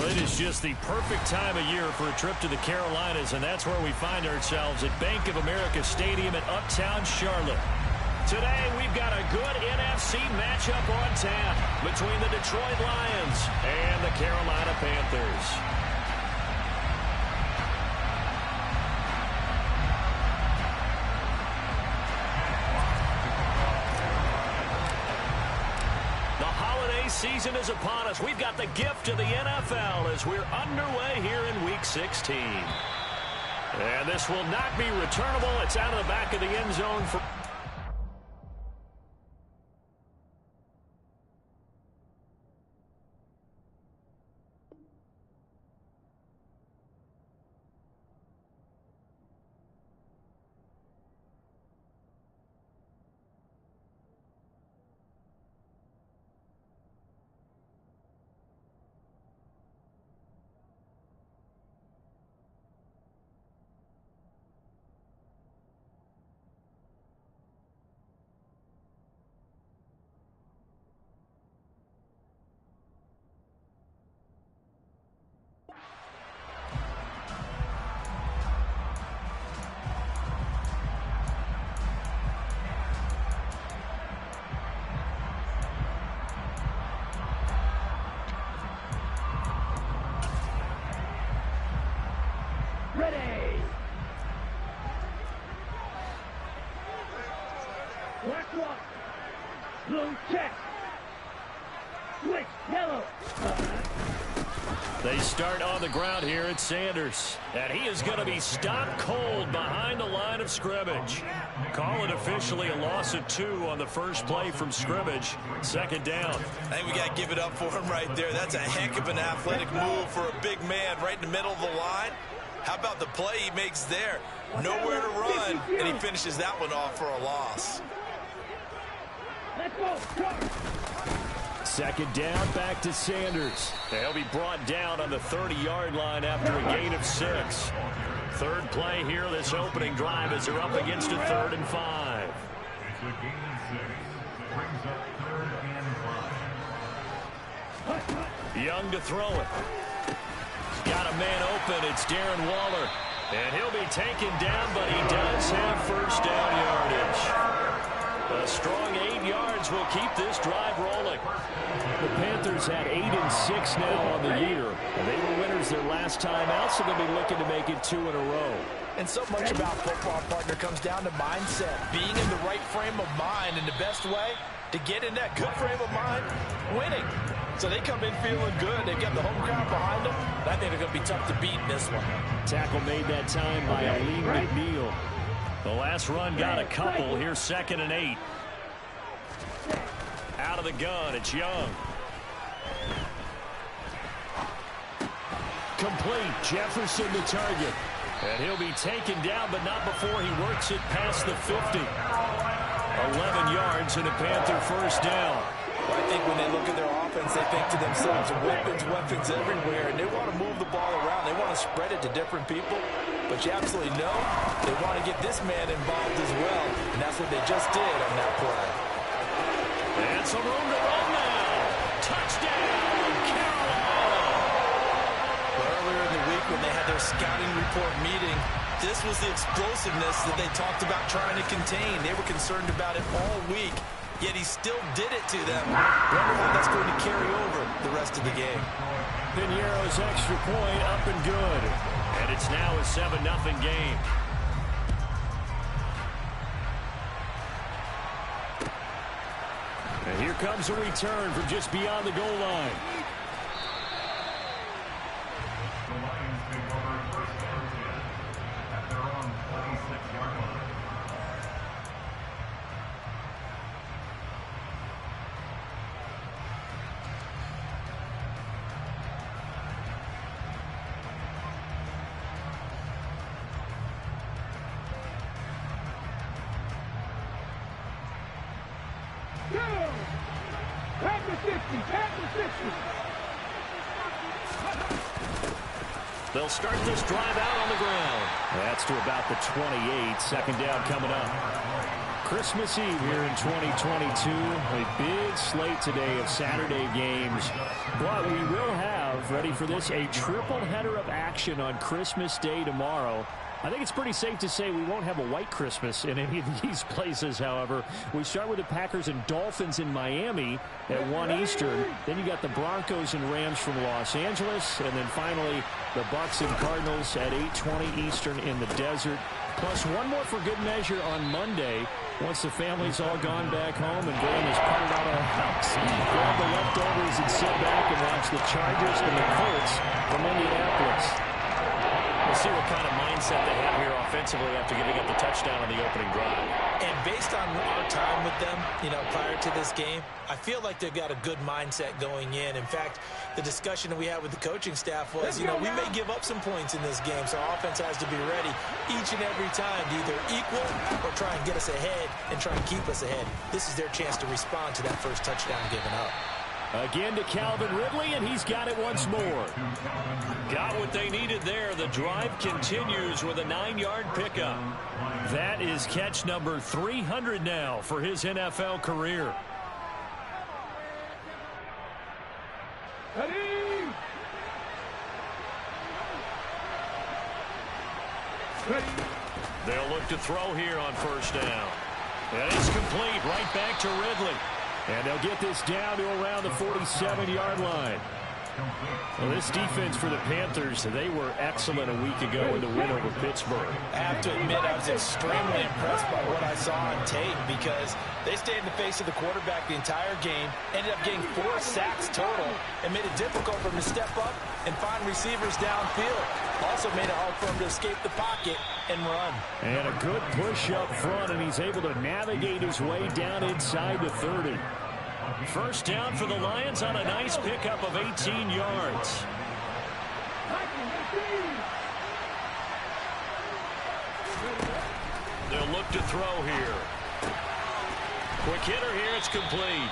It is just the perfect time of year for a trip to the Carolinas, and that's where we find ourselves at Bank of America Stadium in Uptown Charlotte. Today, we've got a good NFC matchup on tap between the Detroit Lions and the Carolina Panthers. Season is upon us. We've got the gift of the NFL as we're underway here in Week 16. And this will not be returnable. It's out of the back of the end zone for... Ready! Black one. Blue check. Switch. Yellow. They start on the ground here at Sanders. And he is going to be stopped cold behind the line of scrimmage. Call it officially a loss of 2 on the first play from scrimmage. Second down. I think we got to give it up for him right there. That's a heck of an athletic move for a big man right in the middle of the line. How about the play he makes there? Nowhere to run, and he finishes that one off for a loss. Let's go. Second down, back to Sanders. He'll be brought down on the 30-yard line after a gain of 6. Third play here, this opening drive as they're up against a 3rd and 5. Young to throw it. Got a man open. It's Darren Waller. And he'll be taken down, but he does have first down yardage. A strong 8 yards will keep this drive rolling. The Panthers had 8 and 6 now on the year. They were winners their last time out, so they'll be looking to make it 2 in a row. And so much about football, partner, comes down to mindset. Being in the right frame of mind, and the best way to get in that good frame of mind, winning. So they come in feeling good. They've got the home crowd behind them. I think they're going to be tough to beat in this one. Tackle made that time by Alim McNeil. The last run got a couple. Here's 2nd and 8. Out of the gun, it's Young. Complete. Jefferson the target. And he'll be taken down, but not before he works it past the 50. 11 yards and a Panther first down. Well, I think when they look at their offense, they think to themselves, weapons everywhere, and they want to move the ball around. They want to spread it to different people, but you absolutely know they want to get this man involved as well, and that's what they just did on that play. And some room to run now. Touchdown, Carolina! Well, earlier in the week when they had their scouting report meeting, this was the explosiveness that they talked about trying to contain. They were concerned about it all week. Yet he still did it to them. Wonder how that's going to carry over the rest of the game. Piñeiro's extra point up and good. And it's now a 7-0 game. And here comes a return from just beyond the goal line. They'll start this drive out on the ground. That's to about the 28. Second down coming up. Christmas Eve here in 2022. A big slate today of Saturday games. But we will have, ready for this, a triple header of action on Christmas Day tomorrow. I think it's pretty safe to say we won't have a white Christmas in any of these places, however. We start with the Packers and Dolphins in Miami at 1 Eastern. Then you got the Broncos and Rams from Los Angeles. And then finally, the Bucs and Cardinals at 8:20 Eastern in the desert. Plus one more for good measure on Monday. Once the family's all gone back home and Graham has putted out a house. Grab the leftovers and sit back and watch the Chargers and the Colts from Indianapolis. We'll see what kind of mindset they have here offensively after giving up the touchdown on the opening drive. And based on our time with them, prior to this game, I feel like they've got a good mindset going in. In fact, the discussion that we had with the coaching staff was, we may give up some points in this game, so our offense has to be ready each and every time to either equal or try and get us ahead and try and keep us ahead. This is their chance to respond to that first touchdown given up. Again to Calvin Ridley, and he's got it once more. Got what they needed there. The drive continues with a 9-yard pickup. That is catch number 300 now for his NFL career. They'll look to throw here on first down. And it's complete right back to Ridley. And they'll get this down to around the 47-yard line. Well, this defense for the Panthers, they were excellent a week ago in the win over Pittsburgh. I have to admit, I was extremely impressed by what I saw on tape because they stayed in the face of the quarterback the entire game, ended up getting 4 sacks total, and made it difficult for him to step up and find receivers downfield. Also made it hard for him to escape the pocket and run. And a good push up front, and he's able to navigate his way down inside the 30. First down for the Lions on a nice pickup of 18 yards. They'll look to throw here. Quick hitter here, it's complete.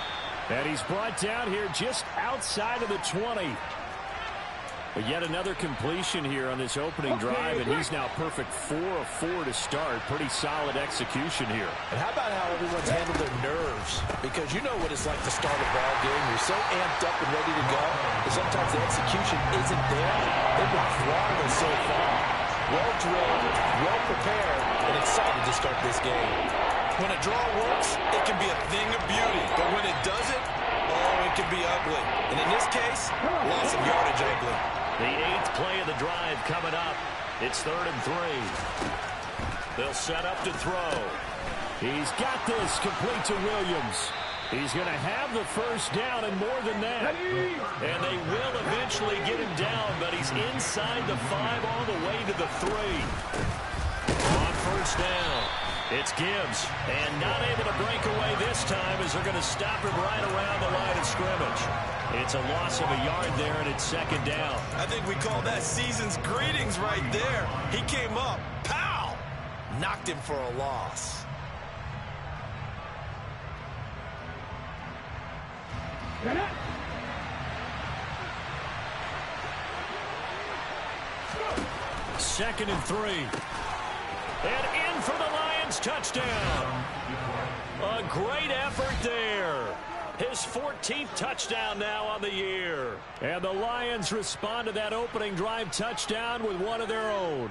And he's brought down here just outside of the 20. But yet another completion here on this opening drive, and he's now perfect 4 of 4 to start. Pretty solid execution here. And how about how everyone's handled their nerves? Because you know what it's like to start a ball game. You're so amped up and ready to go, and sometimes the execution isn't there. They've been flawless so far. Well drilled, well prepared, and excited to start this game. When a draw works, it can be a thing of beauty. But when it doesn't, oh, it can be ugly. And in this case, loss of yardage ugly. The 8th play of the drive coming up. It's 3rd and 3. They'll set up to throw. He's got this complete to Williams. He's going to have the first down and more than that. And they will eventually get him down, but he's inside the 5 all the way to the 3. On first down, it's Gibbs. And not able to break away this time as they're going to stop him right around the line of scrimmage. It's a loss of a yard there, and it's 2nd down. I think we call that season's greetings right there. He came up, pow! Knocked him for a loss. Second and 3. And in for the Lions, touchdown. A great effort there. His 14th touchdown now on the year. And the Lions respond to that opening drive touchdown with one of their own.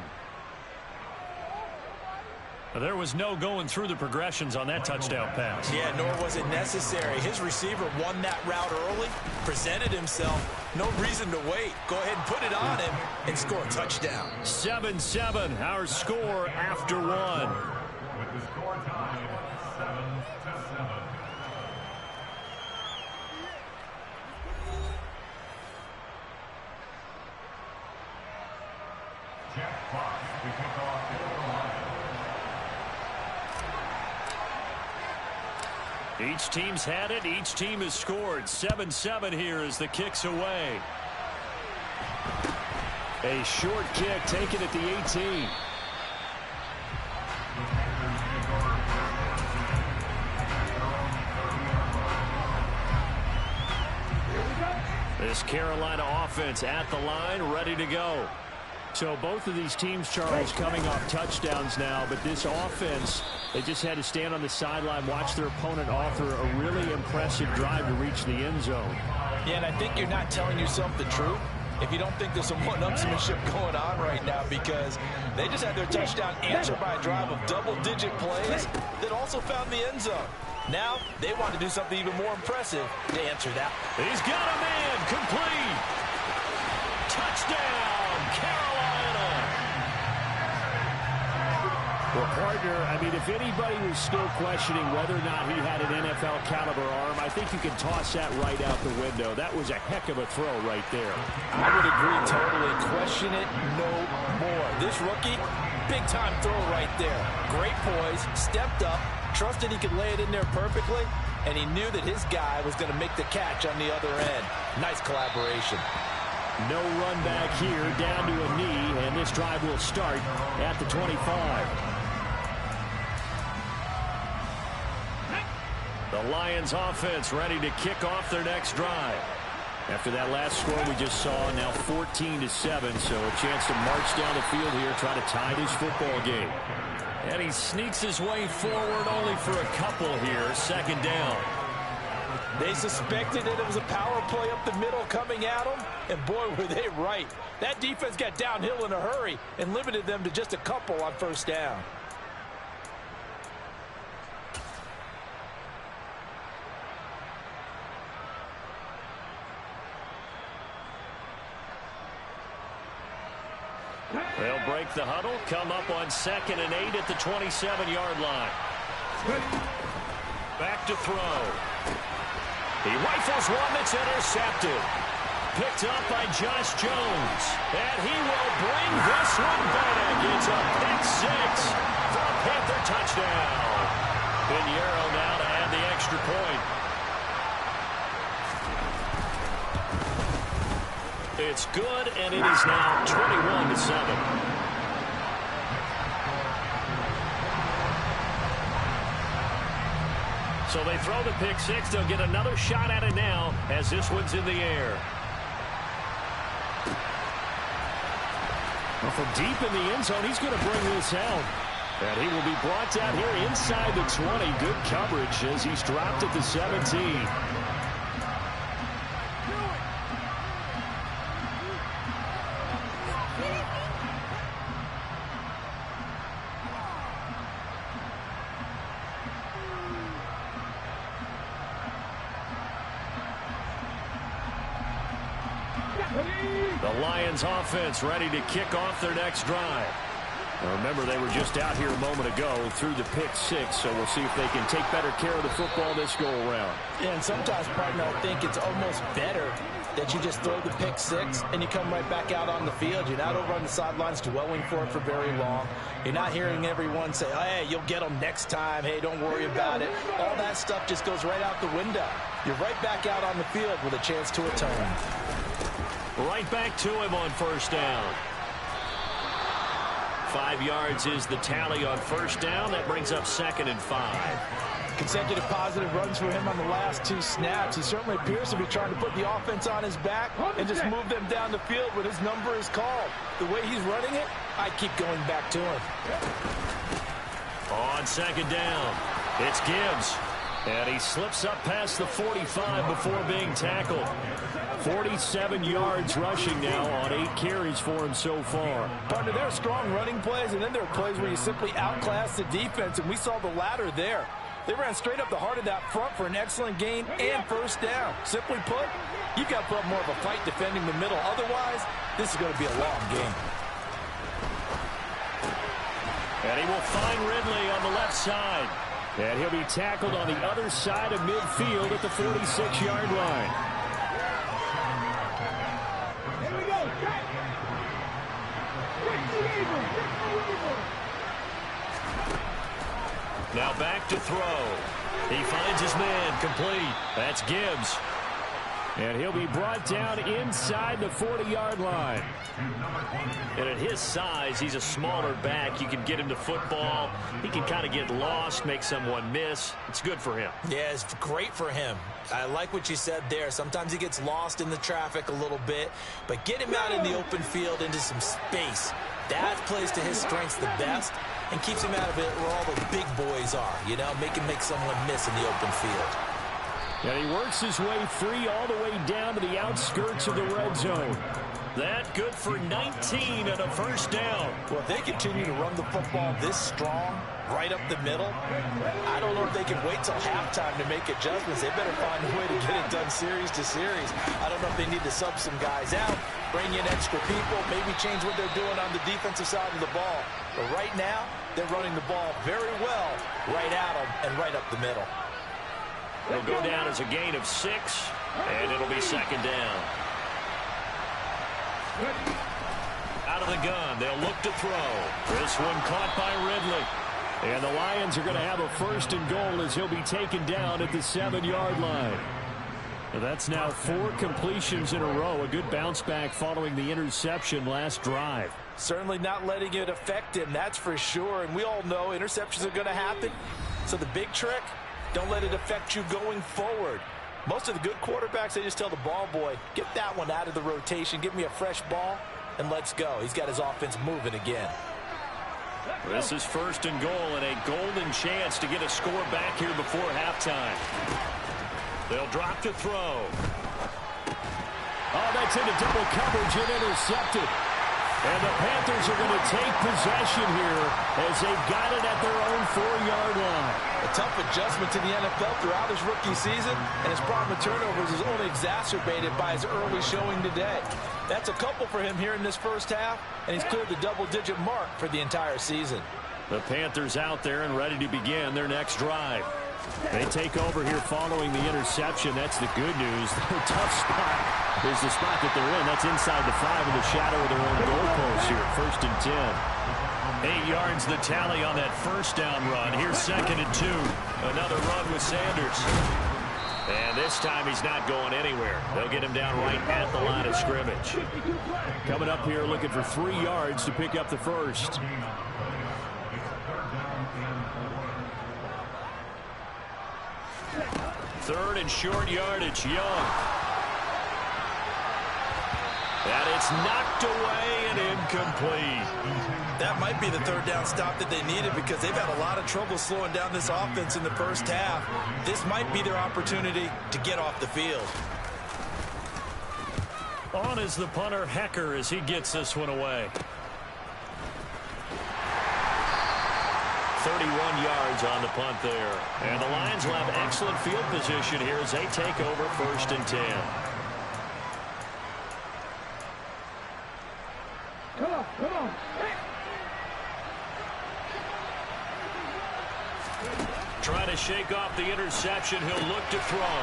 There was no going through the progressions on that touchdown pass. Yeah, nor was it necessary. His receiver won that route early, presented himself. No reason to wait. Go ahead and put it on him and score a touchdown. 7-7, our score after 1. With the score time 7-7. Jack Fox to kick off the line. Each team's had it. Each team has scored. 7-7 here as the kick's away. A short kick taken at the 18. This Carolina offense at the line, ready to go. So both of these teams, Charles, coming off touchdowns now, but this offense, they just had to stand on the sideline, watch their opponent offer a really impressive drive to reach the end zone. Yeah, and I think you're not telling yourself the truth if you don't think there's some one-upsmanship going on right now, because they just had their touchdown answered by a drive of double-digit plays that also found the end zone. Now, they want to do something even more impressive to answer that. He's got a man, complete. Touchdown, Carolina. Well, partner, I mean, if anybody was still questioning whether or not he had an NFL caliber arm, I think you can toss that right out the window. That was a heck of a throw right there. I would agree totally. Question it no more. This rookie, big-time throw right there. Great poise, stepped up, trusted he could lay it in there perfectly, and he knew that his guy was going to make the catch on the other end. Nice collaboration. No run back here, down to a knee, and this drive will start at the 25. The Lions offense ready to kick off their next drive. After that last score we just saw, now 14-7, so a chance to march down the field here, try to tie this football game. And he sneaks his way forward only for a couple here, second down. They suspected that it was a power play up the middle coming at them, and boy, were they right. That defense got downhill in a hurry and limited them to just a couple on first down. They'll break the huddle, come up on 2nd and 8 at the 27-yard line. Back to throw. He rifles one that's intercepted. Picked up by Josh Jones. And he will bring this one back. It's a pick six for a Panther touchdown. Pinheiro now to add the extra point. It's good, and it is now 21-7. So they throw the pick six. They'll get another shot at it now as this one's in the air. Well, from deep in the end zone, he's going to bring this out. And he will be brought down here inside the 20. Good coverage as he's dropped at the 17. The Lions offense ready to kick off their next drive. Now remember, they were just out here a moment ago through the pick six, so we'll see if they can take better care of the football this go around. Yeah, and sometimes, partner, I think it's almost better that you just throw the pick six and you come right back out on the field. You're not over on the sidelines dwelling for it for very long. You're not hearing everyone say, hey, you'll get them next time. Hey, don't worry about it. All that stuff just goes right out the window. You're right back out on the field with a chance to atone. Right back to him on first down. 5 yards is the tally on first down. That brings up 2nd and 5. Consecutive positive runs for him on the last 2 snaps. He certainly appears to be trying to put the offense on his back and just move them down the field when his number is called. The way he's running it, I keep going back to him. On 2nd down, it's Gibbs. And he slips up past the 45 before being tackled. 47 yards rushing now on 8 carries for him so far. Partner, there are strong running plays, and then there are plays where you simply outclass the defense, and we saw the latter there. They ran straight up the heart of that front for an excellent gain and first down. Simply put, you've got to put up more of a fight defending the middle. Otherwise, this is going to be a long game. And he will find Ridley on the left side. And he'll be tackled on the other side of midfield at the 46-yard line. Here we go. Now back to throw. He finds his man complete. That's Gibbs. And he'll be brought down inside the 40-yard line. And at his size, he's a smaller back. You can get him to football. He can kind of get lost, make someone miss. It's good for him. Yeah, it's great for him. I like what you said there. Sometimes he gets lost in the traffic a little bit. But get him out in the open field into some space. That plays to his strengths the best and keeps him out of it where all the big boys are. You know, make him make someone miss in the open field. And he works his way free all the way down to the outskirts of the red zone. That good for 19 and a first down. Well, if they continue to run the football this strong, right up the middle, I don't know if they can wait till halftime to make adjustments. They better find a way to get it done series to series. I don't know if they need to sub some guys out, bring in extra people, maybe change what they're doing on the defensive side of the ball. But right now, they're running the ball very well right at them and right up the middle. It'll go down as a gain of 6, and it'll be second down. Out of the gun, they'll look to throw. This one caught by Ridley. And the Lions are going to have a first and goal as he'll be taken down at the 7-yard line. Now that's now 4 completions in a row. A good bounce back following the interception last drive. Certainly not letting it affect him, that's for sure. And we all know interceptions are going to happen. So the big trick, don't let it affect you going forward. Most of the good quarterbacks, they just tell the ball boy, get that one out of the rotation, give me a fresh ball, and let's go. He's got his offense moving again. This is first and goal and a golden chance to get a score back here before halftime. They'll drop to throw. Oh, that's into double coverage and intercepted. And the Panthers are going to take possession here as they've got it at their own 4-yard line. A tough adjustment to the NFL throughout his rookie season, and his problem with turnovers is only exacerbated by his early showing today. That's a couple for him here in this first half, and he's cleared the double-digit mark for the entire season. The Panthers out there and ready to begin their next drive. They take over here following the interception. That's the good news. The tough spot is the spot that they're in. That's inside the 5 in the shadow of their own goalpost here. First and 10. 8 yards the tally on that first down run. Here's second and 2. Another run with Sanders. And this time he's not going anywhere. They'll get him down right at the line of scrimmage. Coming up here looking for 3 yards to pick up the first. Third and short yardage, Young. And it's knocked away and incomplete. That might be the third down stop that they needed because they've had a lot of trouble slowing down this offense in the first half. This might be their opportunity to get off the field. On is the punter, Hecker, as he gets this one away. 31 yards on the punt there. And the Lions will have excellent field position here as they take over first and 10. Come on, come on. Trying to shake off the interception. He'll look to throw.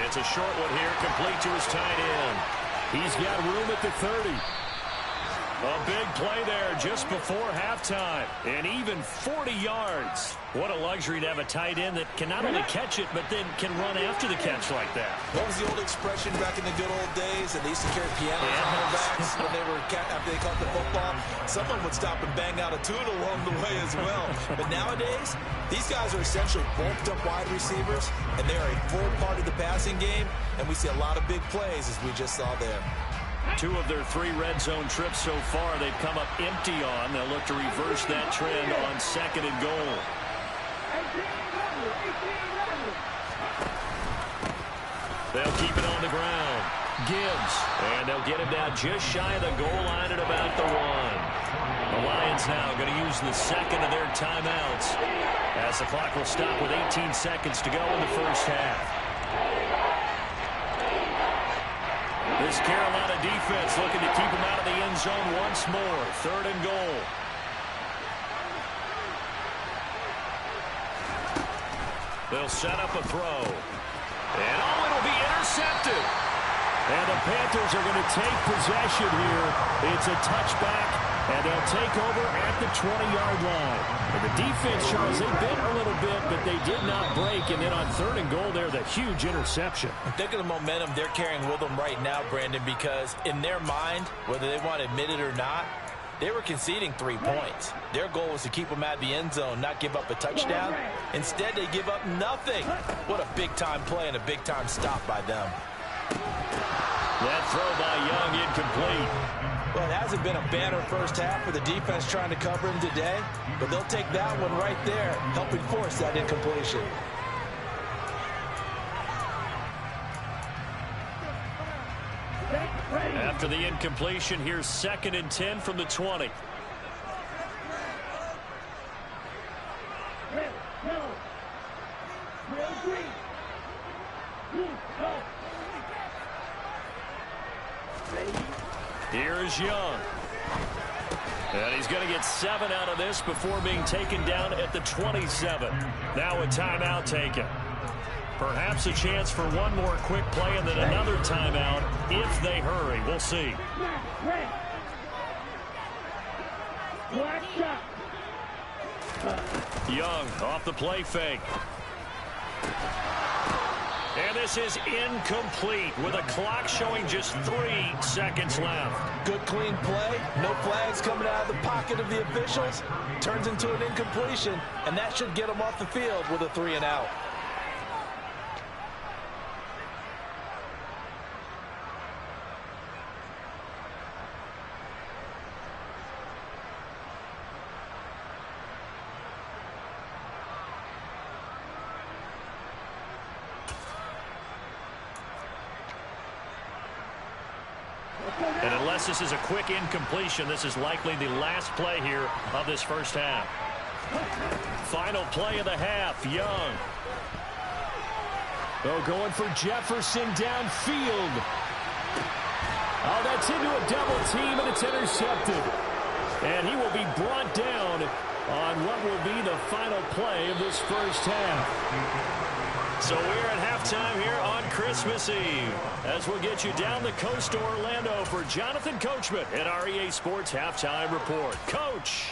It's a short one here, complete to his tight end. He's got room at the 30. A big play there just before halftime. And even 40 yards. What a luxury to have a tight end that can not only catch it, but then can run after the catch like that. What was the old expression back in the good old days? And they used to carry pianos on their backs when they were after they caught the football. Someone would stop and bang out a tune along the way as well. But nowadays, these guys are essentially bulked up wide receivers, and they are a full part of the passing game. And we see a lot of big plays, as we just saw there. 2 of their 3 red zone trips so far they've come up empty on. They'll look to reverse that trend on second and goal. They'll keep it on the ground. Gibbs. And they'll get him down just shy of the goal line at about the 1. The Lions now going to use the second of their timeouts as the clock will stop with 18 seconds to go in the first half. This Carolina defense looking to keep him out of the end zone once more. Third and goal. They'll set up a throw. And oh, it'll be intercepted. And the Panthers are going to take possession here. It's a touchback And they'll take over at the 20-yard line. And the defense, Charles, they bit a little bit, but they did not break. And then on 3rd and goal there, the huge interception. Think of the momentum they're carrying with them right now, Brandon, because in their mind, whether they want to admit it or not, they were conceding 3 points. Their goal was to keep them out of the end zone, not give up a touchdown. Instead, they give up nothing. What a big-time play and a big-time stop by them. That throw by Young incomplete. Well, it hasn't been a banner first half for the defense trying to cover him today, but they'll take that one right there, helping force that incompletion. After the incompletion, here's 2nd and 10 from the 20. Here's Young. And he's going to get 7 out of this before being taken down at the 27. Now a timeout taken. Perhaps a chance for one more quick play and then another timeout if they hurry. We'll see. Young off the play fake. And this is incomplete with a clock showing just 3 seconds left. Good clean play. No flags coming out of the pocket of the officials. Turns into an incompletion, and that should get them off the field with a 3 and out. And unless this is a quick incompletion, this is likely the last play here of this first half. Final play of the half, Young. Oh, going for Jefferson downfield. Oh, that's into a double team, and it's intercepted. And he will be brought down on what will be the final play of this first half. So we're at halftime here on Christmas Eve as we'll get you down the coast to Orlando for Jonathan Coachman at our EA Sports Halftime Report. Coach.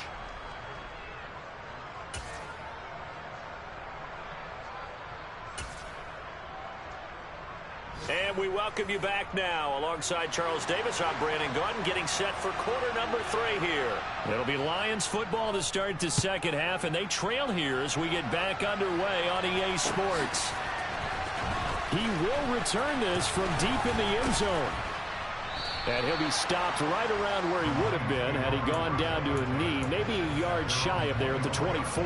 And we welcome you back now. Alongside Charles Davis, I'm Brandon Gaudin, getting set for quarter number 3 here. It'll be Lions football to start the second half, and they trail here as we get back underway on EA Sports. He will return this from deep in the end zone. And he'll be stopped right around where he would have been had he gone down to a knee, maybe a yard shy of there at the 24.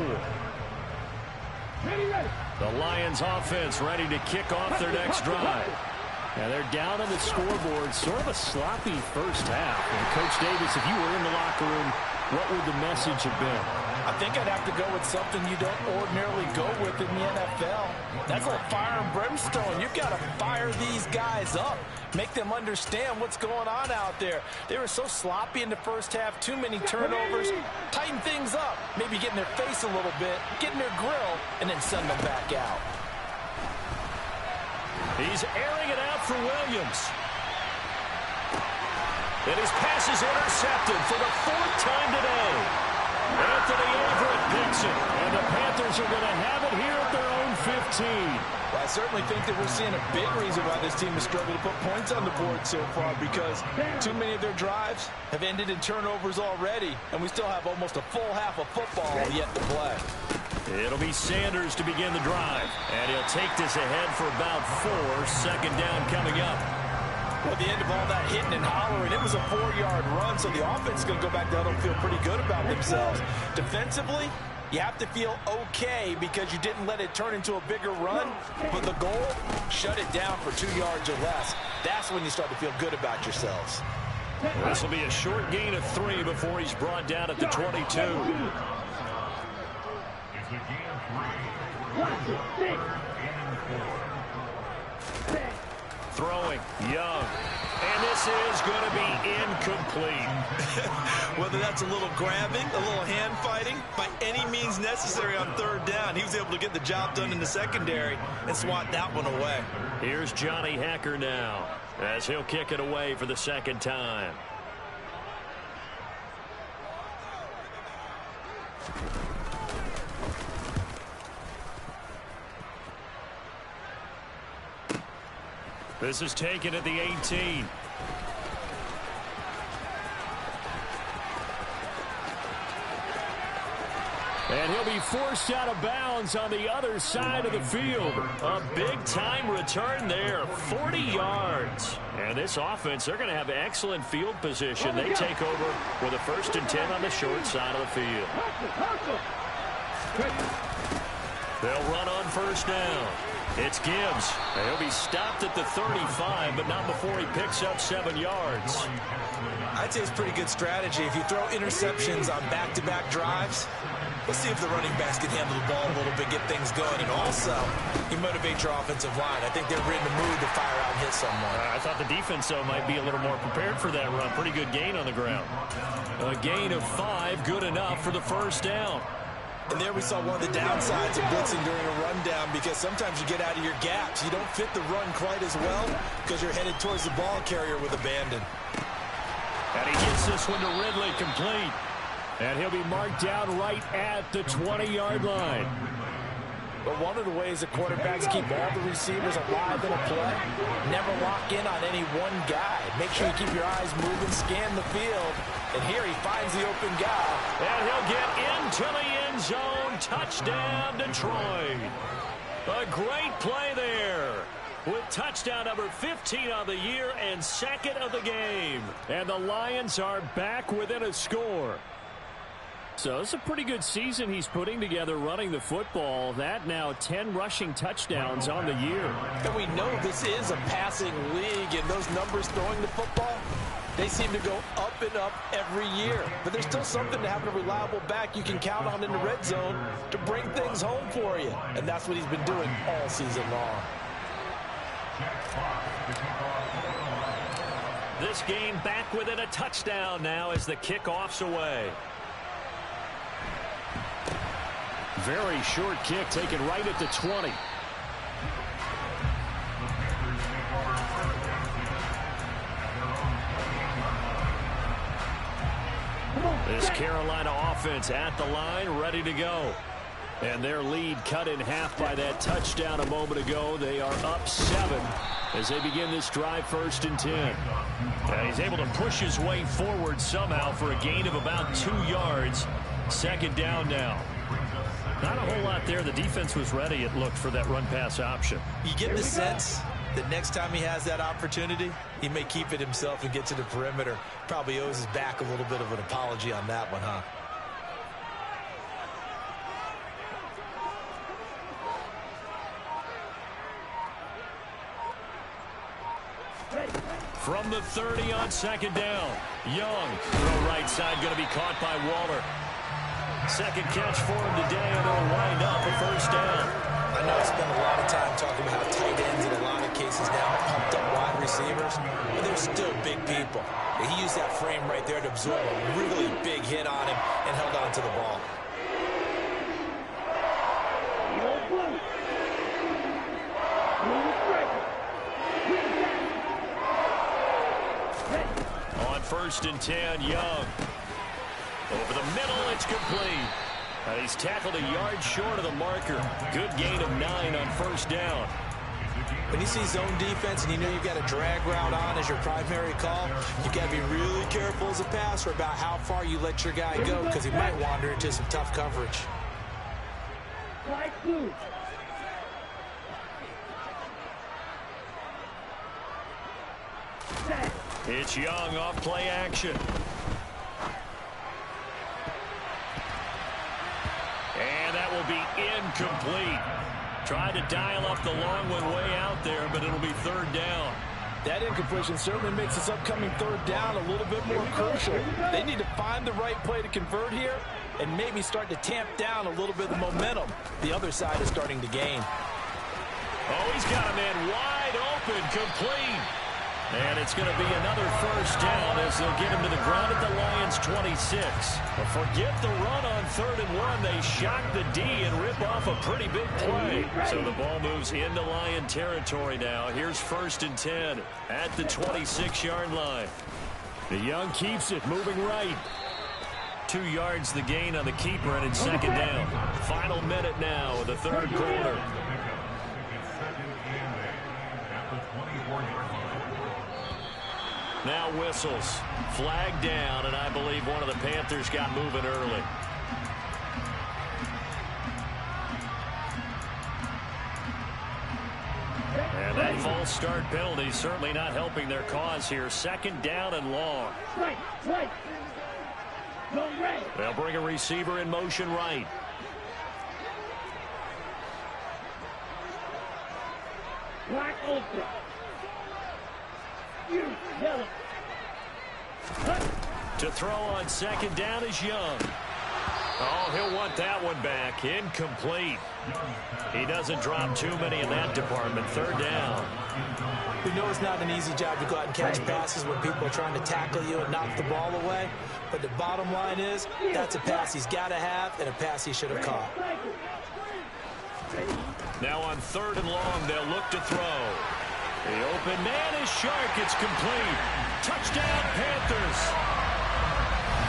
The Lions offense ready to kick off their next drive. And they're down on the scoreboard. Sort of a sloppy first half. And Coach Davis, if you were in the locker room, what would the message have been? I think I'd have to go with something you don't ordinarily go with in the NFL. That's like fire and brimstone. You've got to fire these guys up. Make them understand what's going on out there. They were so sloppy in the first half. Too many turnovers. Tighten things up. Maybe get in their face a little bit. Get in their grill. And then send them back out. He's airing it out for Williams. And his pass is intercepted for the 4th time today. Anthony Everett picks it. And the Panthers are going to have it here at their own 15. Well, I certainly think that we're seeing a big reason why this team has struggled to put points on the board so far, because too many of their drives have ended in turnovers already, and we still have almost a full half of football yet to play. It'll be Sanders to begin the drive. And he'll take this ahead for about 4. 2nd down coming up. Well, at the end of all that hitting and hollering, it was a 4-yard run, so the offense is going to go back down and feel pretty good about themselves. Defensively, you have to feel okay because you didn't let it turn into a bigger run, but the goal, shut it down for 2 yards or less. That's when you start to feel good about yourselves. This will be a short gain of 3 before he's brought down at the 22. Throwing, Young. And this is going to be incomplete. Whether that's a little grabbing, a little hand fighting, by any means necessary on 3rd down, he was able to get the job done in the secondary and swat that one away. Here's Johnny Hacker now as he'll kick it away for the 2nd time. This is taken at the 18. And he'll be forced out of bounds on the other side of the field. A big-time return there, 40 yards. And this offense, they're going to have excellent field position. They take over with a 1st and 10 on the short side of the field. They'll run on 1st down. It's Gibbs. And he'll be stopped at the 35, but not before he picks up 7 yards. I'd say it's pretty good strategy. If you throw interceptions on back-to-back drives, let's see if the running backs can handle the ball a little bit, get things going. And also, you motivate your offensive line. I think they're in the mood to fire out and hit someone. I thought the defense, though, might be a little more prepared for that run. Pretty good gain on the ground. A gain of 5, good enough for the 1st down. And there we saw one of the downsides of blitzing during a rundown, because sometimes you get out of your gaps. You don't fit the run quite as well because you're headed towards the ball carrier with abandon. And he gets this one to Ridley, complete. And he'll be marked down right at the 20-yard line. But one of the ways that quarterbacks keep all the receivers alive in a play, never lock in on any one guy. Make sure you keep your eyes moving, scan the field. And here he finds the open guy. And he'll get into the end zone. Touchdown, Detroit. A great play there, with touchdown number 15 on the year and 2nd of the game. And the Lions are back within a score. So it's a pretty good season he's putting together running the football. That now 10 rushing touchdowns on the year. And we know this is a passing league, and those numbers throwing the football, they seem to go up and up every year. But there's still something to having a reliable back you can count on in the red zone to bring things home for you. And that's what he's been doing all season long. This game back within a touchdown now as the kickoff's away. Very short kick taken right at the 20. This Carolina offense at the line, ready to go. And their lead cut in half by that touchdown a moment ago. They are up 7 as they begin this drive, 1st and 10. And he's able to push his way forward somehow for a gain of about 2 yards. 2nd down now. Not a whole lot there. The defense was ready, it looked, for that run-pass option. You get the sense that next time he has that opportunity, he may keep it himself and get to the perimeter. Probably owes his back a little bit of an apology on that one, huh? From the 30 on 2nd down. Young, throw right side, going to be caught by Waller. 2nd catch for him today, and they'll wind up a 1st down. I know I spend a lot of time talking about how tight ends in a lot of cases now are pumped up wide receivers, but they're still big people. And he used that frame right there to absorb a really big hit on him and held on to the ball. On 1st and 10, Young. Over the middle, it's complete. And he's tackled a yard short of the marker. Good gain of 9 on 1st down. When you see zone defense and you know you've got a drag route on as your primary call, you've got to be really careful as a passer about how far you let your guy go, because he might wander into some tough coverage. It's Young off play action. And that will be incomplete. Tried to dial up the long one way out there, but it'll be 3rd down. That incompletion certainly makes this upcoming 3rd down a little bit more crucial. They need to find the right play to convert here and maybe start to tamp down a little bit of the momentum the other side is starting to gain. Oh, he's got a man wide open, complete. And it's going to be another 1st down as they'll get him to the ground at the Lions' 26. But forget the run on 3rd and 1. They shock the D and rip off a pretty big play. So the ball moves into Lion territory now. Here's 1st and 10 at the 26-yard line. The Young keeps it, moving right. 2 yards the gain on the keeper, and it's 2nd down. Final minute now of the 3rd quarter. 24-yard line. Now whistles. Flag down, and I believe one of the Panthers got moving early. And that false start penalty certainly not helping their cause here. Second down and long. Right. Go right. They'll bring a receiver in motion right. Black open. You yellow. To throw on second down is Young. Oh, he'll want that one back. Incomplete. He doesn't drop too many in that department. Third down. We know it's not an easy job to go out and catch passes when people are trying to tackle you and knock the ball away. But the bottom line is, that's a pass he's got to have and a pass he should have caught. Now on third and long, they'll look to throw. The open man is Chark. It's complete. Touchdown, Panthers.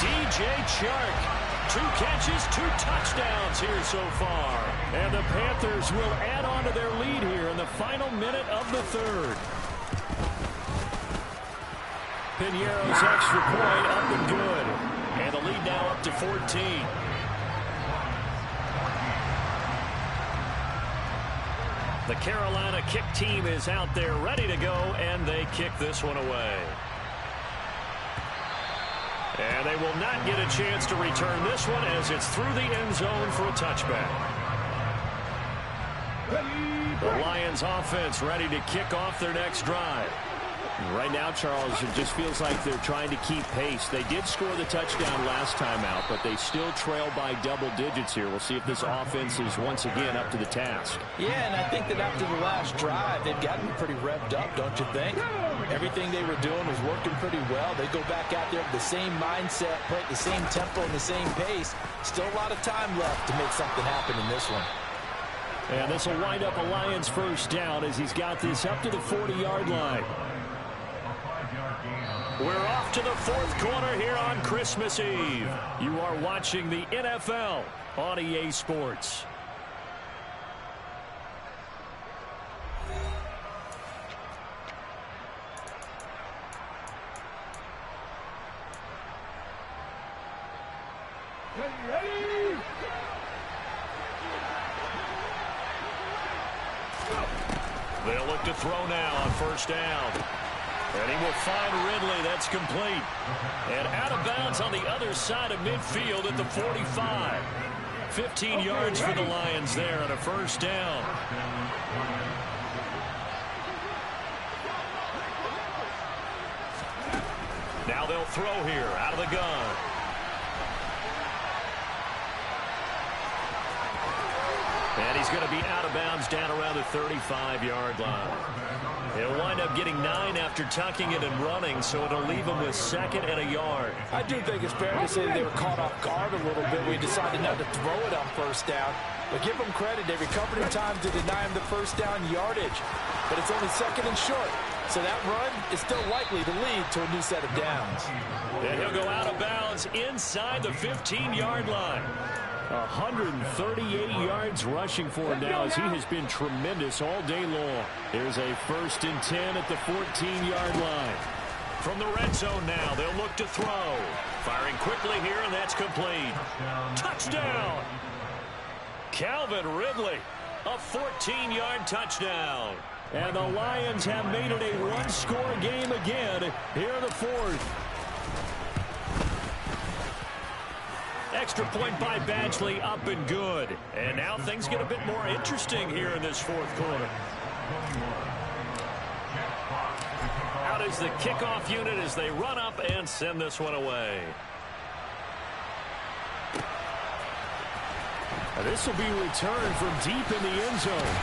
DJ Chark. 2 catches, 2 touchdowns here so far. And the Panthers will add on to their lead here in the final minute of the third. Piñeiro's extra point up and good. And the lead now up to 14. The Carolina kick team is out there ready to go, and they kick this one away. And they will not get a chance to return this one as it's through the end zone for a touchback. The Lions offense ready to kick off their next drive. Right now, Charles, it just feels like they're trying to keep pace. They did score the touchdown last time out, but they still trail by double digits here. We'll see if this offense is once again up to the task. Yeah, and I think that after the last drive, they've gotten pretty revved up, don't you think? Everything they were doing was working pretty well. They go back out there with the same mindset, play at the same tempo and the same pace. Still a lot of time left to make something happen in this one. And this will wind up a Lions first down as he's got this up to the 40-yard line. We're off to the fourth quarter here on Christmas Eve. You are watching the NFL on EA Sports. Ready? They'll look to throw now on first down. And he will find Ridley. That's complete. And out of bounds on the other side of midfield at the 45. 15 yards for the Lions there on a first down. Now they'll throw here out of the gun. And he's going to be out of bounds down around the 35-yard line. He'll wind up getting 9 after tucking it and running, so it'll leave him with second and a yard. I do think it's fair to say they were caught off guard a little bit. We decided not to throw it on first down. But give them credit. They recovered in time to deny him the first down yardage. But it's only second and short. So that run is still likely to lead to a new set of downs. And he'll go out of bounds inside the 15-yard line. 138 yards rushing for him now as he has been tremendous all day long. There's a 1st and 10 at the 14-yard line. From the red zone now, they'll look to throw. Firing quickly here, and that's complete. Touchdown! Calvin Ridley, a 14-yard touchdown. And the Lions have made it a one-score game again here in the fourth. Extra point by Badgley, up and good. And now things get a bit more interesting here in this fourth quarter. Out is the kickoff unit as they run up and send this one away. And this will be returned from deep in the end zone.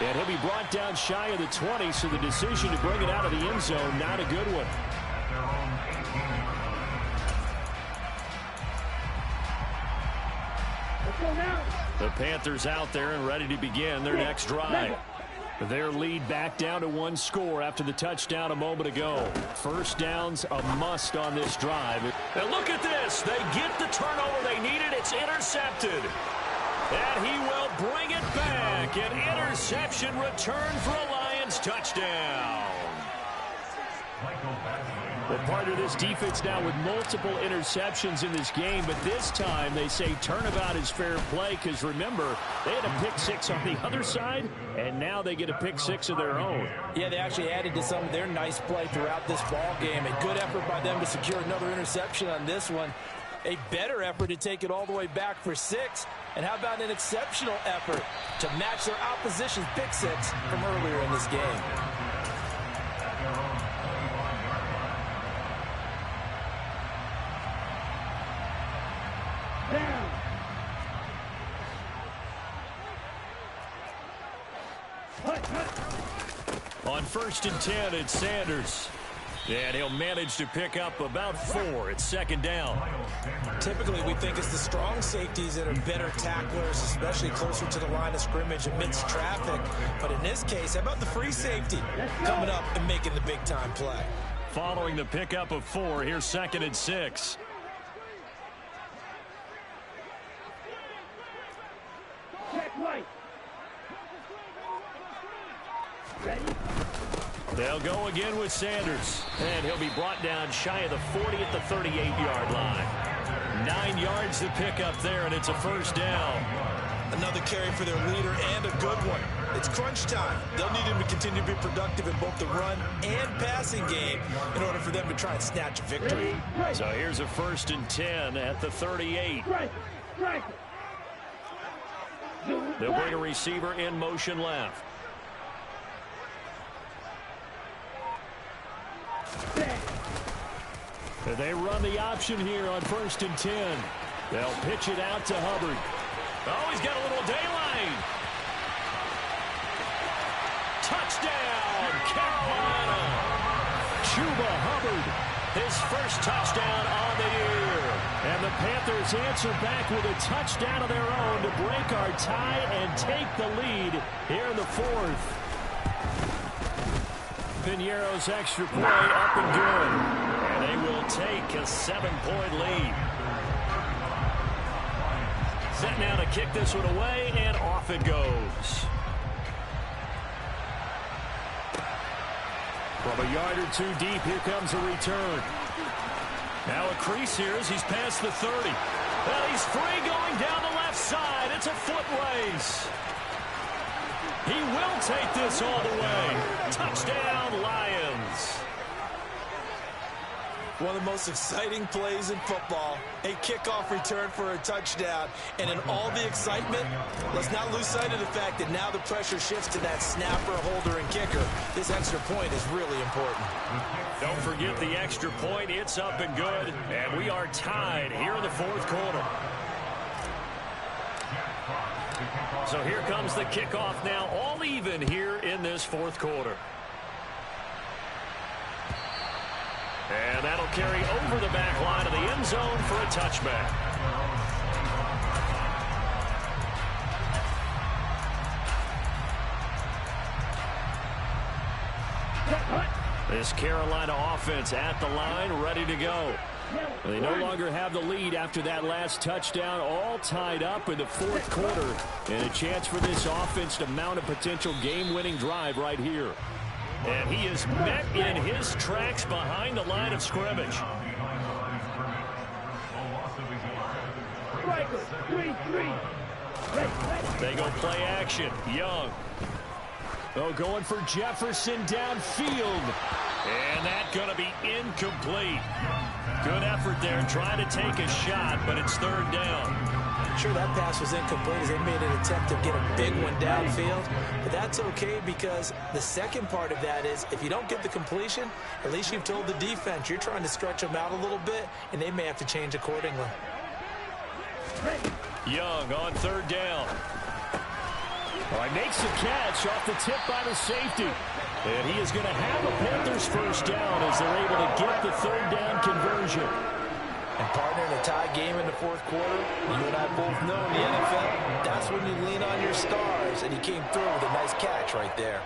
And he'll be brought down shy of the 20, so the decision to bring it out of the end zone, not a good one. The Panthers out there and ready to begin their next drive. Their lead back down to one score after the touchdown a moment ago. First down's a must on this drive. And look at this. They get the turnover they needed. It's intercepted. And he will bring it back. An interception return for a Lion Lions touchdown. Well, part of this defense now with multiple interceptions in this game, but this time they say turnabout is fair play because, remember, they had a pick six on the other side, and now they get a pick six of their own. Yeah, they actually added to some of their nice play throughout this ball game. A good effort by them to secure another interception on this one. A better effort to take it all the way back for 6. And how about an exceptional effort to match their opposition's pick six from earlier in this game? Down. On 1st and 10, it's Sanders. And he'll manage to pick up about 4. It's 2nd down. Typically, we think it's the strong safeties that are better tacklers, especially closer to the line of scrimmage amidst traffic. But in this case, how about the free safety coming up and making the big-time play? Following the pickup of 4, here's 2nd and 6. Check right. Ready? They'll go again with Sanders. And he'll be brought down shy of the 40 at the 38-yard line. 9 yards to pick up there, and it's a 1st down. Another carry for their leader and a good one. It's crunch time. They'll need him to continue to be productive in both the run and passing game in order for them to try and snatch a victory. So here's a 1st and 10 at the 38. Right. Right. They'll bring a receiver in motion left. They run the option here on 1st and 10. They'll pitch it out to Hubbard. Oh, he's got a little daylight. Touchdown, Carolina. Chuba Hubbard, his first touchdown on the year. And the Panthers answer back with a touchdown of their own to break our tie and take the lead here in the 4th. Piñeiro's extra point up and good. And they will take a 7-point lead. Set now to kick this one away, and off it goes. From a yard or 2 deep, here comes a return. Now a crease here as he's past the 30. Well, he's free going down the left side. It's a foot race. He will take this all the way. Touchdown, Lions. One of the most exciting plays in football, a kickoff return for a touchdown. And in all the excitement, let's not lose sight of the fact that now the pressure shifts to that snapper, holder, and kicker. This extra point is really important. Don't forget the extra point. It's up and good. And we are tied here in the 4th quarter. So here comes the kickoff now, all even here in this 4th quarter. And that'll carry over the back line of the end zone for a touchback. This Carolina offense at the line, ready to go. They no longer have the lead after that last touchdown, all tied up in the 4th quarter. And a chance for this offense to mount a potential game-winning drive right here. And he is met in his tracks behind the line of scrimmage. They go play action. Young. Oh, going for Jefferson downfield. And that's going to be incomplete. Good effort there, trying to take a shot, but it's 3rd down. Sure, that pass was incomplete as they made an attempt to get a big one downfield. But that's okay because the second part of that is if you don't get the completion, at least you've told the defense you're trying to stretch them out a little bit, and they may have to change accordingly. Young on 3rd down. All right, makes the catch off the tip by the safety. And he is going to have a Panthers 1st down as they're able to get the 3rd down conversion. And partner, in a tie game in the 4th quarter, you and I both know in the NFL, that's when you lean on your stars, and he came through with a nice catch right there.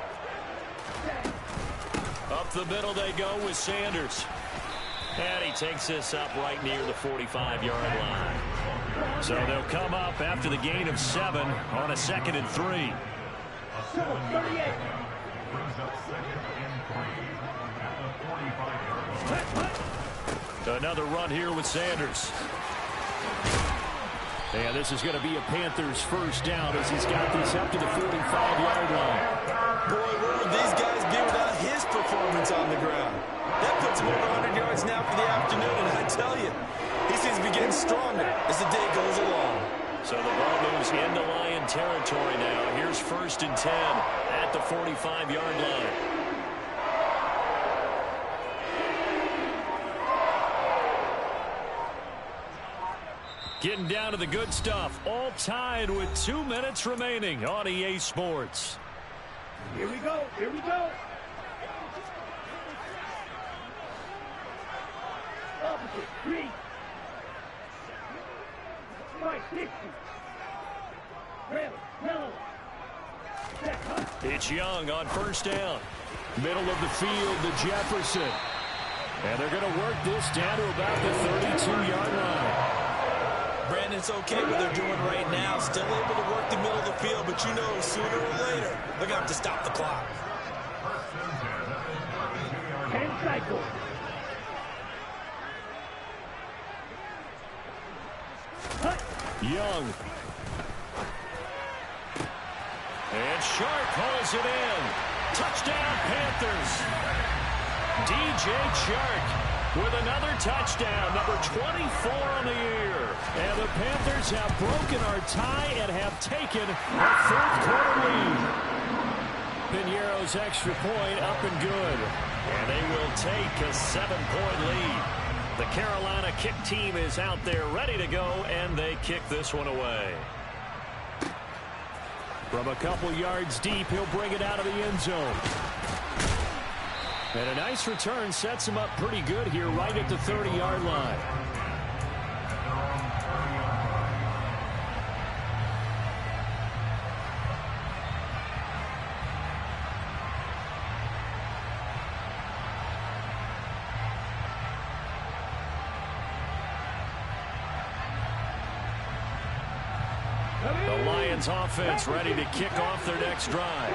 Up the middle they go with Sanders. And he takes this up right near the 45-yard line. So they'll come up after the gain of 7 on a 2nd and 3. brings up 2nd and 3 at the 45-yard line. Another run here with Sanders. And this is going to be a Panthers first down as he's got this up to the 45-yard line. Boy, where would these guys be without his performance on the ground? That puts him over 100 yards now for the afternoon, and I tell you, he seems to be getting stronger as the day goes along. So the ball moves into Lion territory now. Here's 1st and 10 at the 45-yard line. Getting down to the good stuff. All tied with 2 minutes remaining on EA Sports. Here we go. Here we go. Opposite. 3. Right. 60. Mellow. It's Young on first down. Middle of the field to Jefferson. And they're going to work this down to about the 32-yard line. Brandon, it's okay what they're doing right now. Still able to work the middle of the field, but you know sooner or later they're going to have to stop the clock. 10 cycles. Young. And Sharp pulls it in. Touchdown, Panthers. DJ Chark with another touchdown, number 24 on the year. And the Panthers have broken our tie and have taken a fourth-quarter lead. Piñeiro's extra point up and good. And they will take a 7-point lead. The Carolina kick team is out there ready to go, and they kick this one away. From a couple yards deep, he'll bring it out of the end zone. And a nice return sets him up pretty good here right at the 30-yard line. The Lions offense ready to kick off their next drive.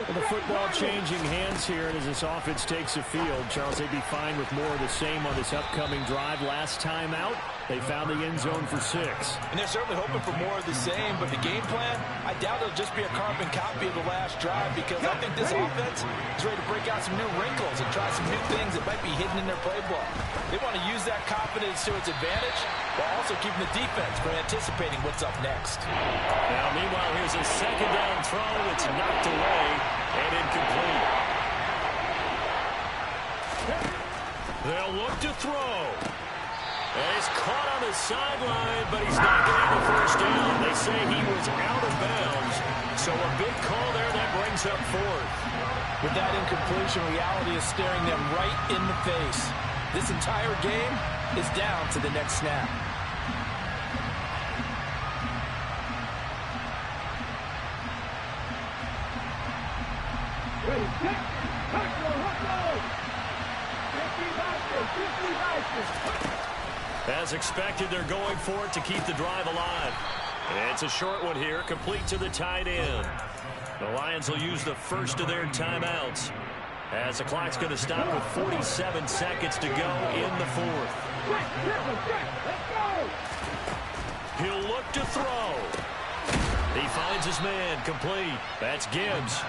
Well, the football changing hands here, and as this offense takes the field, Charles, they'd be fine with more of the same on this upcoming drive. Last time out, they found the end zone for 6. And they're certainly hoping for more of the same, but the game plan, I doubt it'll just be a carbon copy of the last drive, because I think this offense is ready to break out some new wrinkles and try some new things that might be hidden in their playbook. They want to use that confidence to its advantage, while also keeping the defense from anticipating what's up next. Now, meanwhile, here's a second down throw. It's knocked away and incomplete. They'll look to throw. And he's caught on the sideline, but he's not getting the first down. They say he was out of bounds. So a big call there that brings up 4th. With that incompletion, reality is staring them right in the face. This entire game is down to the next snap. Ready, set, As expected, they're going for it to keep the drive alive. And it's a short one here, complete to the tight end. The Lions will use the first of their timeouts, as the clock's going to stop with 47 seconds to go in the 4th. He'll look to throw. He finds his man, complete. That's Gibbs.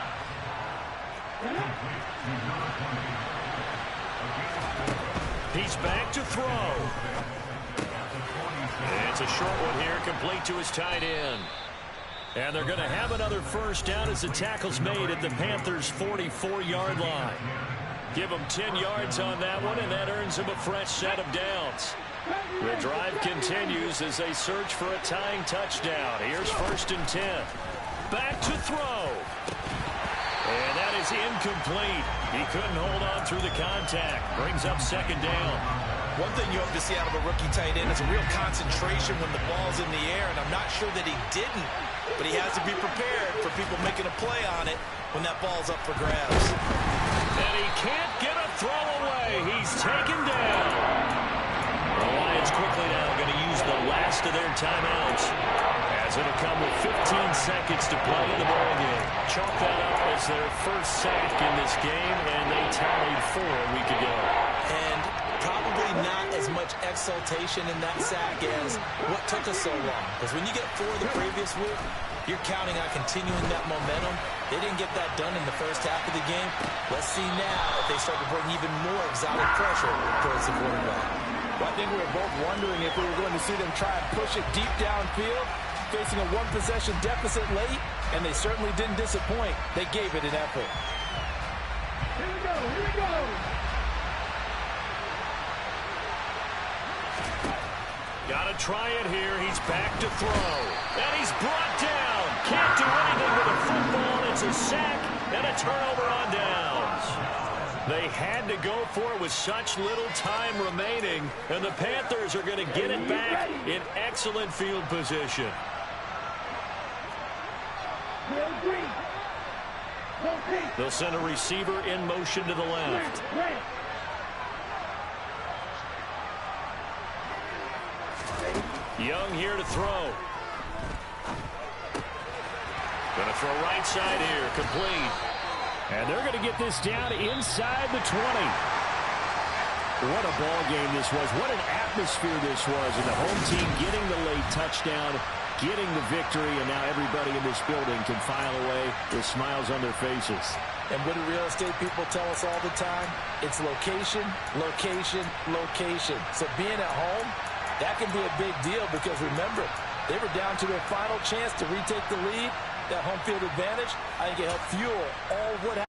He's back to throw. And it's a short one here, complete to his tight end. And they're going to have another first down as the tackle's made at the Panthers' 44-yard line. Give them 10 yards on that one, and that earns them a fresh set of downs. The drive continues as they search for a tying touchdown. Here's 1st and 10. Back to throw. And that is incomplete. He couldn't hold on through the contact. Brings up 2nd down. One thing you hope to see out of a rookie tight end is a real concentration when the ball's in the air, and I'm not sure that he didn't, but he has to be prepared for people making a play on it when that ball's up for grabs. And he can't get a throw away. He's taken down. The Lions quickly now going to use the last of their timeouts as As it'll come with 15 seconds to play in the ball game. Chalk that up as their first sack in this game, and they tallied 4 a week ago. And probably not as much exultation in that sack as what took us so long. Because when you get 4 the previous week, you're counting on continuing that momentum. They didn't get that done in the first half of the game. Let's see now if they start to bring even more exotic pressure towards the quarterback. Well, I think we were both wondering if we were going to see them try and push it deep downfield, facing a one-possession deficit late, and they certainly didn't disappoint. They gave it an effort. Here we go, here we go. Gotta try it here. He's back to throw. And he's brought down. Can't do anything with a football. It's a sack and a turnover on downs. They had to go for it with such little time remaining, and the Panthers are going to get it back in excellent field position. They'll send a receiver in motion to the left. Young here to throw. Going to throw right side here, complete. And they're going to get this down inside the 20. What a ball game this was. What an atmosphere this was. And the home team getting the late touchdown, getting the victory, and now everybody in this building can file away with smiles on their faces. And what do real estate people tell us all the time? It's location, location, location. So being at home, that can be a big deal because, remember, they were down to their final chance to retake the lead. That home field advantage, I think it helped fuel all what happened.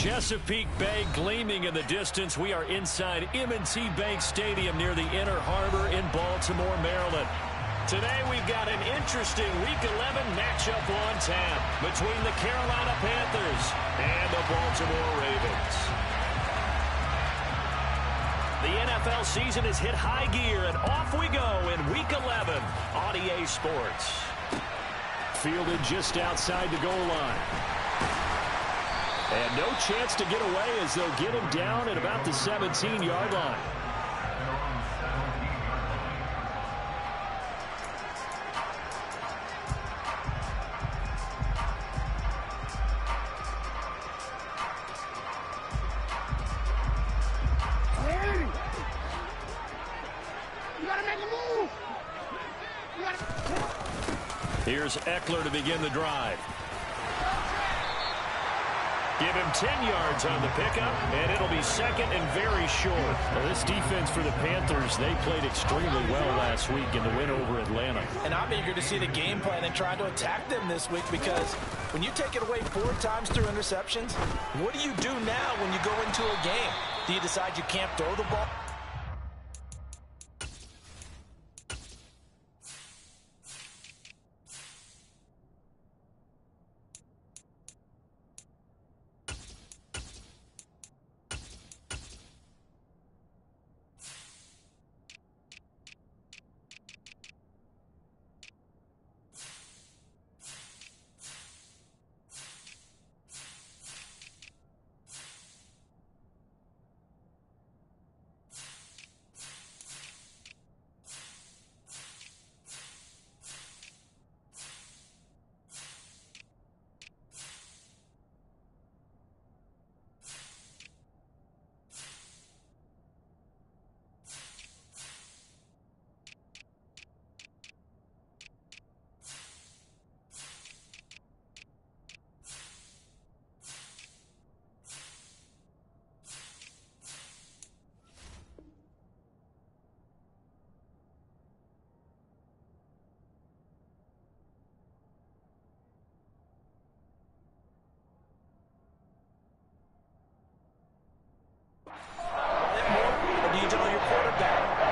Chesapeake Bay gleaming in the distance. We are inside M&T Bank Stadium near the Inner Harbor in Baltimore, Maryland. Today we've got an interesting Week 11 matchup on tap between the Carolina Panthers and the Baltimore Ravens. The NFL season has hit high gear, and off we go in Week 11 on EA Sports. Fielded just outside the goal line. And no chance to get away as they'll get him down at about the 17-yard line. Here's Eckler to begin the drive. Give him 10 yards on the pickup, and it'll be second and very short. Well, this defense for the Panthers, they played extremely well last week in the win over Atlanta. And I'm eager to see the game plan and try to attack them this week, because when you take it away 4 times through interceptions, what do you do now when you go into a game? Do you decide you can't throw the ball?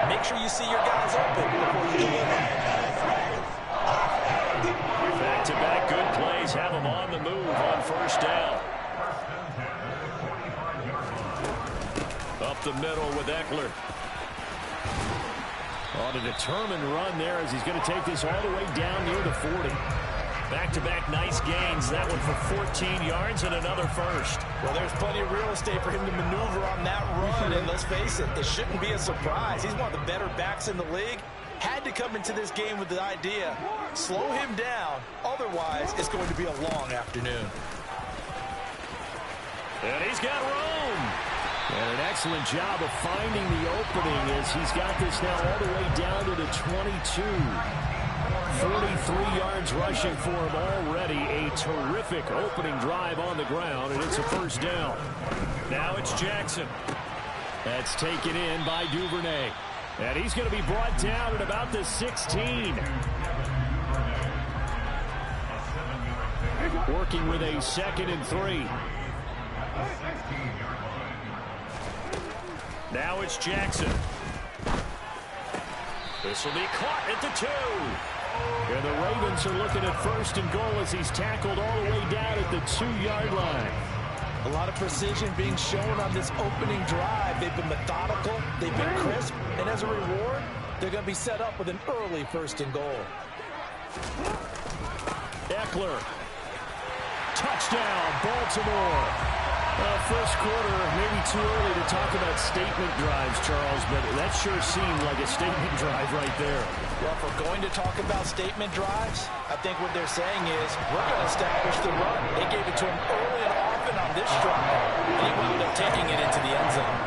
Make sure you see your guys open before you deliver. Back-to-back good plays have them on the move on first down. Up the middle with Eckler. On a determined run there as he's going to take this all the way down near the 40. Back-to-back nice gains. That one for 14 yards and another first. Well, there's plenty of real estate for him to maneuver on that run, and let's face it, it shouldn't be a surprise. He's one of the better backs in the league. Had to come into this game with the idea, slow him down, otherwise it's going to be a long afternoon. And he's got room. And an excellent job of finding the opening as he's got this now all the way down to the 22. 43 yards rushing for him already. A terrific opening drive on the ground, and it's a first down. Now it's Jackson. That's taken in by Duvernay. And he's going to be brought down at about the 16. Working with a 2nd and 3. Now it's Jackson. This will be caught at the 2. And the Ravens are looking at 1st and goal as he's tackled all the way down at the 2-yard line. A lot of precision being shown on this opening drive. They've been methodical, they've been crisp, and as a reward, they're going to be set up with an early 1st and goal. Eckler. Touchdown, Baltimore. First quarter, maybe too early to talk about statement drives, Charles, but that sure seemed like a statement drive right there. Well, if we're going to talk about statement drives, I think what they're saying is we're going to establish the run. They gave it to him early and often on this drive, and he wound up taking it into the end zone.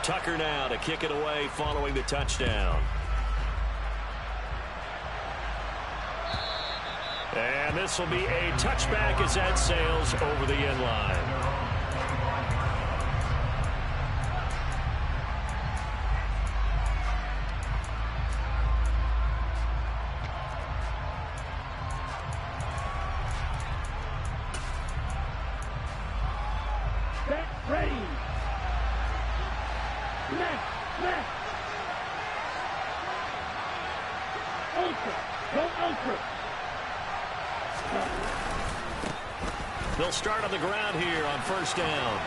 Tucker now to kick it away following the touchdown. And this will be a touchback as that sails over the end line. Ready. Left. Ultra. Go ultra. They'll start on the ground here on first down.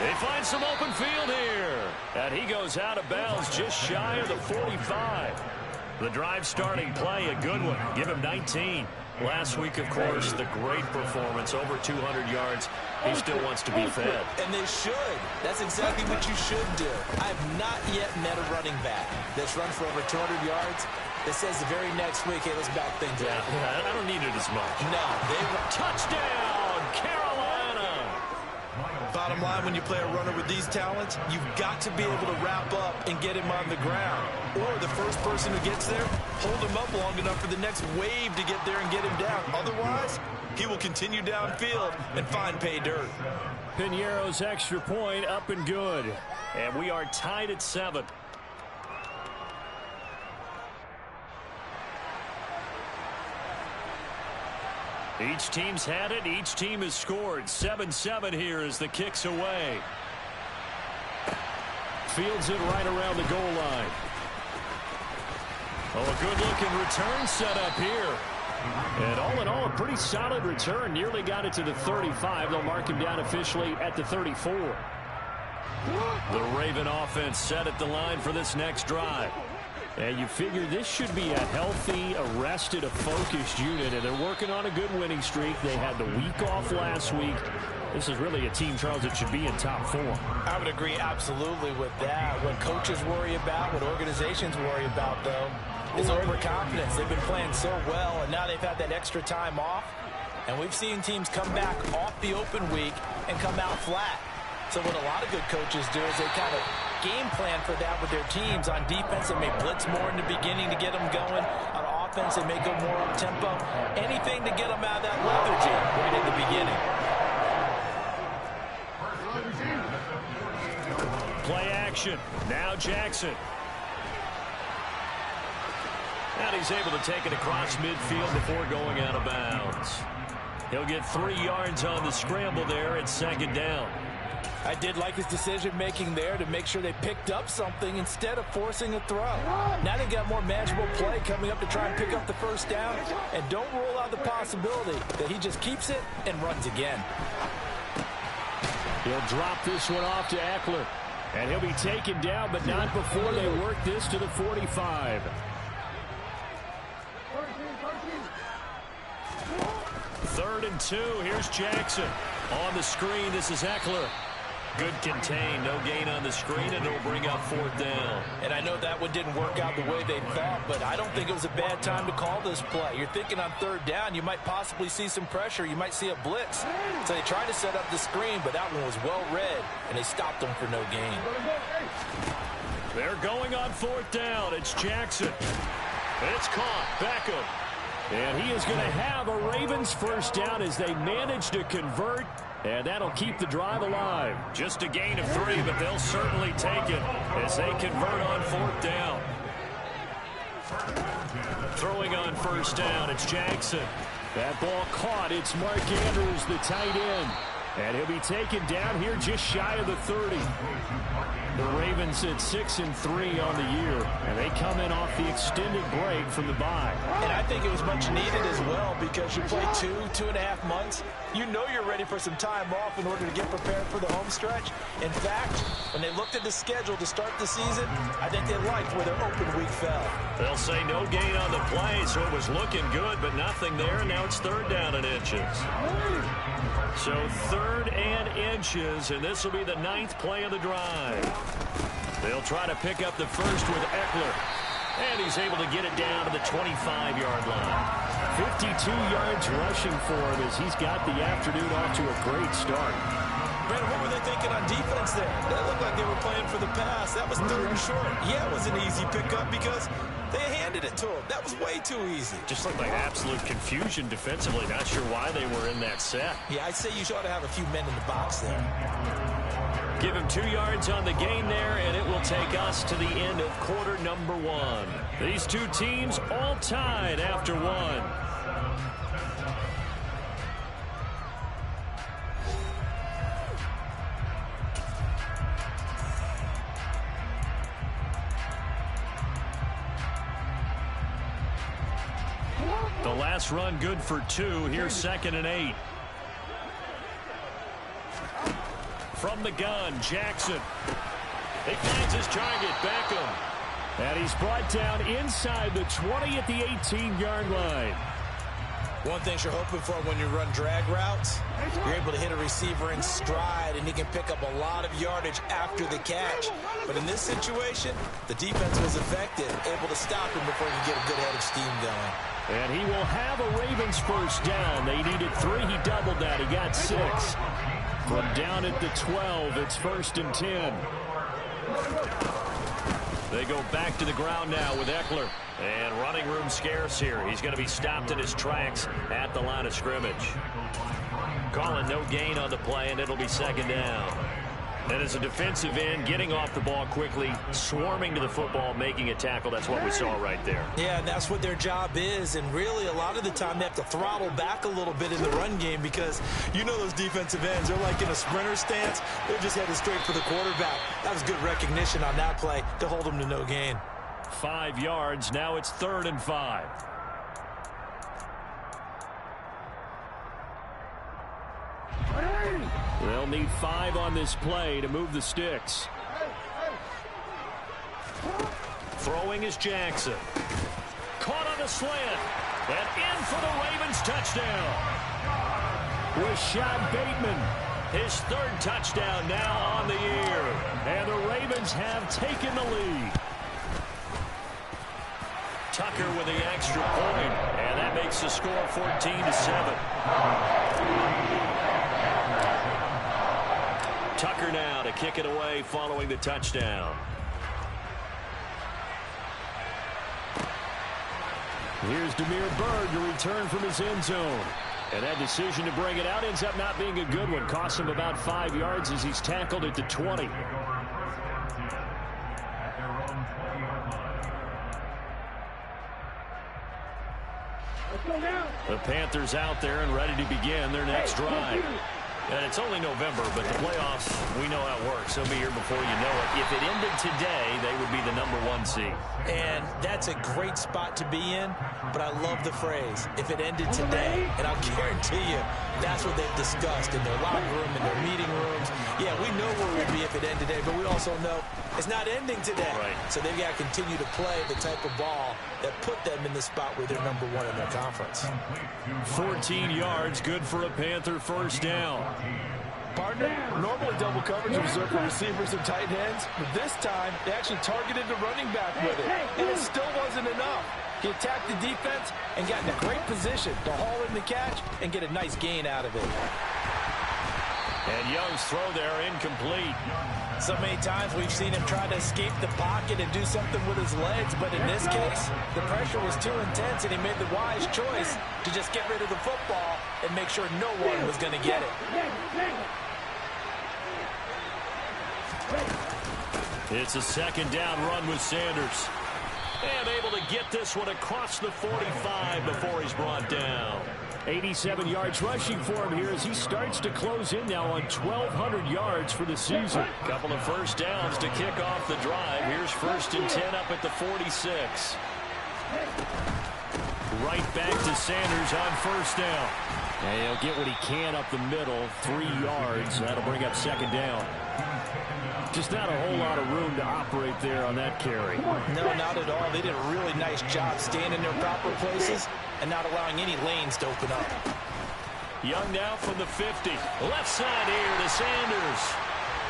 They find some open field here. And he goes out of bounds just shy of the 45. The drive starting play, a good one. Give him 19. Last week, of course, the great performance, over 200 yards. He still wants to be fed. And they should. That's exactly what you should do. I have not yet met a running back that's run for over 200 yards that says the very next week, hey, let's back things up. Yeah, I don't need it as much. No, they were. Touchdown, Carolina! Bottom line, when you play a runner with these talents, you've got to be able to wrap up and get him on the ground. Or the first person who gets there, hold him up long enough for the next wave to get there and get him down. Otherwise, he will continue downfield and find pay dirt. Piñeiro's extra point up and good. And we are tied at 7. Each team's had it. Each team has scored. 7-7 here as the kick's away. Fields it right around the goal line. Oh, a good-looking return set up here. And all in all, a pretty solid return. Nearly got it to the 35. They'll mark him down officially at the 34. The Raven offense set at the line for this next drive. And you figure this should be a healthy, arrested, a focused unit. And they're working on a good winning streak. They had the week off last week. This is really a team, Charles, that should be in top 4. I would agree absolutely with that. What coaches worry about, what organizations worry about, though, is overconfidence. They've been playing so well, and now they've had that extra time off. And we've seen teams come back off the open week and come out flat. So what a lot of good coaches do is they kind of game plan for that with their teams. On defense, they may blitz more in the beginning to get them going. On offense, they may go more up-tempo. Anything to get them out of that lethargy right in the beginning. Play action. Now Jackson. And he's able to take it across midfield before going out of bounds. He'll get 3 yards on the scramble there at second down. I did like his decision-making there to make sure they picked up something instead of forcing a throw. Now they got more manageable play coming up to try and pick up the first down. And don't rule out the possibility that he just keeps it and runs again. He'll drop this one off to Eckler. And he'll be taken down, but not before they work this to the 45. Third and 2. Here's Jackson. On the screen, this is Eckler. Good contain, no gain on the screen, and it'll bring up 4th down. And I know that one didn't work out the way they thought, but I don't think it was a bad time to call this play. You're thinking on 3rd down, you might possibly see some pressure. You might see a blitz. So they tried to set up the screen, but that one was well read, and they stopped them for no gain. They're going on 4th down. It's Jackson. It's caught. Beckham. And he is going to have a Ravens first down as they manage to convert. And that'll keep the drive alive. Just a gain of 3, but they'll certainly take it as they convert on 4th down. Throwing on first down, it's Jackson. That ball caught. It's Mark Andrews, the tight end. And he'll be taken down here just shy of the 30. The Ravens at 6-3 on the year, and they come in off the extended break from the bye. And I think it was much needed as well because you play 2.5 months. You know you're ready for some time off in order to get prepared for the home stretch. In fact, when they looked at the schedule to start the season, I think they liked where their open week fell. They'll say no gain on the play, so it was looking good, but nothing there, and now it's 3rd down and inches. So 3rd and inches, and this will be the 9th play of the drive. They'll try to pick up the first with Eckler. And he's able to get it down to the 25-yard line. 52 yards rushing for him as he's got the afternoon off to a great start. Brandon, what were they thinking on defense there? That looked like they were playing for the pass. That was 3rd and short. Yeah, it was an easy pickup because they handed it to him. That was way too easy. Just looked like absolute confusion defensively. Not sure why they were in that set. Yeah, I'd say you ought to have a few men in the box there. Give him 2 yards on the gain there, and it will take us to the end of quarter number 1. These two teams all tied after 1. The last run good for 2. Here's 2nd and 8. From the gun, Jackson. He finds his target, Beckham. And he's brought down inside the 20 at the 18-yard line. One thing you're hoping for when you run drag routes, you're able to hit a receiver in stride, and he can pick up a lot of yardage after the catch. But in this situation, the defense was effective, able to stop him before he could get a good head of steam going. And he will have a Ravens first down. They needed 3. He doubled that. He got 6. From down at the 12, it's 1st and 10. They go back to the ground now with Eckler. And running room scarce here. He's going to be stopped in his tracks at the line of scrimmage. Calling no gain on the play, and it'll be 2nd down. And as a defensive end, getting off the ball quickly, swarming to the football, making a tackle. That's what we saw right there. Yeah, and that's what their job is. And really, a lot of the time, they have to throttle back a little bit in the run game because you know those defensive ends, they're like in a sprinter stance. They're just headed straight for the quarterback. That was good recognition on that play to hold them to no gain. 5 yards. Now it's 3rd and 5. They'll need 5 on this play to move the sticks. Throwing is Jackson. Caught on the slant. And in for the Ravens touchdown. Rashad Bateman. His 3rd touchdown now on the year. And the Ravens have taken the lead. Tucker with the extra point. And that makes the score 14-7. Tucker now to kick it away following the touchdown. Here's Damiere Byrd to return from his end zone. And that decision to bring it out ends up not being a good one. Costs him about 5 yards as he's tackled at the 20. The Panthers out there and ready to begin their next drive. And it's only November, but the playoffs, we know how it works. They'll be here before you know it. If it ended today, they would be the #1 seed. And that's a great spot to be in, but I love the phrase, if it ended today. And I'll guarantee you, that's what they've discussed in their locker room, in their meeting rooms. Yeah, we know where we'd be if it ended today, but we also know it's not ending today. Right. So they've got to continue to play the type of ball that put them in the spot where they're #1 in their conference. 14 yards, good for a Panther first down. Partner, normally double coverage is reserved for receivers and tight ends, but this time they actually targeted the running back with it, and it still wasn't enough. He attacked the defense and got in a great position to haul in the catch and get a nice gain out of it. And Young's throw there incomplete. So many times we've seen him try to escape the pocket and do something with his legs, but in this case, the pressure was too intense, and he made the wise choice to just get rid of the football and make sure no one was going to get it. It's a 2nd down run with Sanders. And able to get this one across the 45 before he's brought down. 87 yards rushing for him here as he starts to close in now on 1,200 yards for the season. Couple of first downs to kick off the drive. Here's 1st and 10 up at the 46. Right back to Sanders on 1st down. And he'll get what he can up the middle, 3 yards. That'll bring up 2nd down. Just not a whole lot of room to operate there on that carry. No, not at all. They did a really nice job staying in their proper places and not allowing any lanes to open up. Young now from the 50. Left side here to Sanders.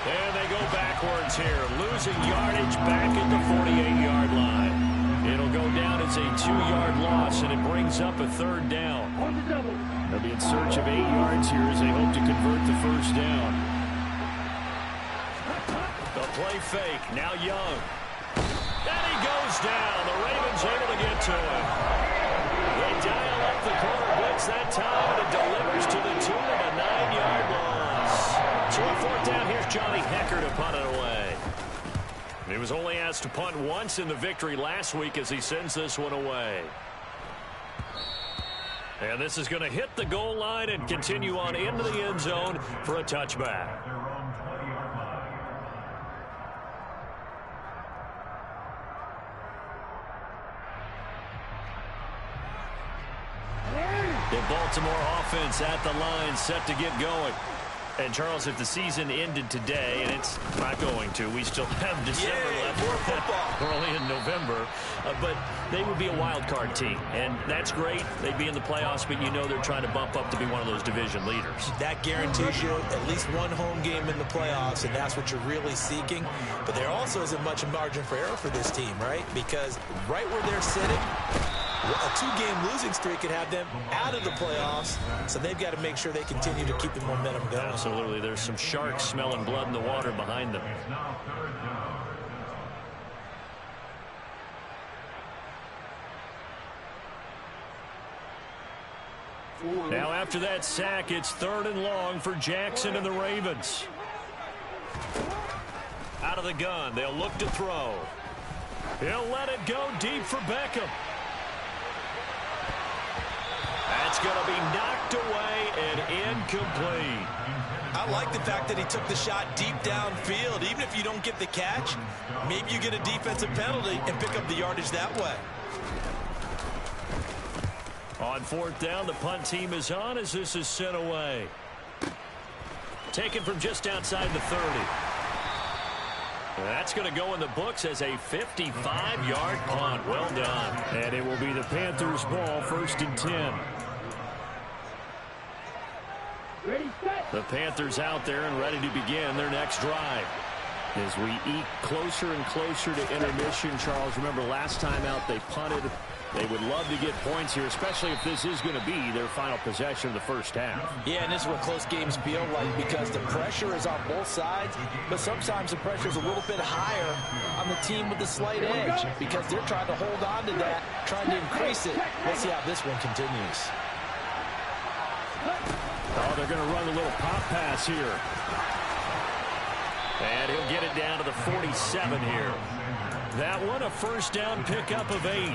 And they go backwards here. Losing yardage back at the 48-yard line. It'll go down as a 2-yard loss, and it brings up a 3rd down. They'll be in search of 8 yards here as they hope to convert the first down. The play fake. Now Young. And he goes down. The Ravens able to get to him. They dial up the corner blitz that time, and it delivers to the tune of a 9-yard loss. So on 4th down, here's Johnny Hekker to punt it away. He was only asked to punt once in the victory last week as he sends this one away. And this is going to hit the goal line and continue on into the end zone for a touchback. The Baltimore offense at the line, set to get going. And, Charles, if the season ended today, and it's not going to, we still have December left. More football. We're only in November. But they would be a wild card team. And that's great. They'd be in the playoffs, but you know they're trying to bump up to be one of those division leaders. That guarantees you at least one home game in the playoffs, and that's what you're really seeking. But there also isn't much margin for error for this team, right? Because right where they're sitting, a two-game losing streak could have them out of the playoffs, so they've got to make sure they continue to keep the momentum going. Absolutely. There's some sharks smelling blood in the water behind them. Now after that sack, it's 3rd and long for Jackson and the Ravens. Out of the gun, they'll look to throw. He'll let it go deep for Beckham. That's going to be knocked away and incomplete. I like the fact that he took the shot deep downfield. Even if you don't get the catch, maybe you get a defensive penalty and pick up the yardage that way. On 4th down, the punt team is on as this is sent away. Taken from just outside the 30. That's going to go in the books as a 55-yard punt. Well done. And it will be the Panthers' ball, 1st and 10. Ready, set. The Panthers out there and ready to begin their next drive. As we eke closer and closer to intermission, Charles, remember last time out they punted. They would love to get points here, especially if this is going to be their final possession of the first half. Yeah, and this is what close games feel like because the pressure is on both sides, but sometimes the pressure is a little bit higher on the team with the slight edge because they're trying to hold on to that, trying to increase it. Let's see how this one continues. Oh, they're going to run a little pop pass here. And he'll get it down to the 47 here. That one a 1st down pickup of 8.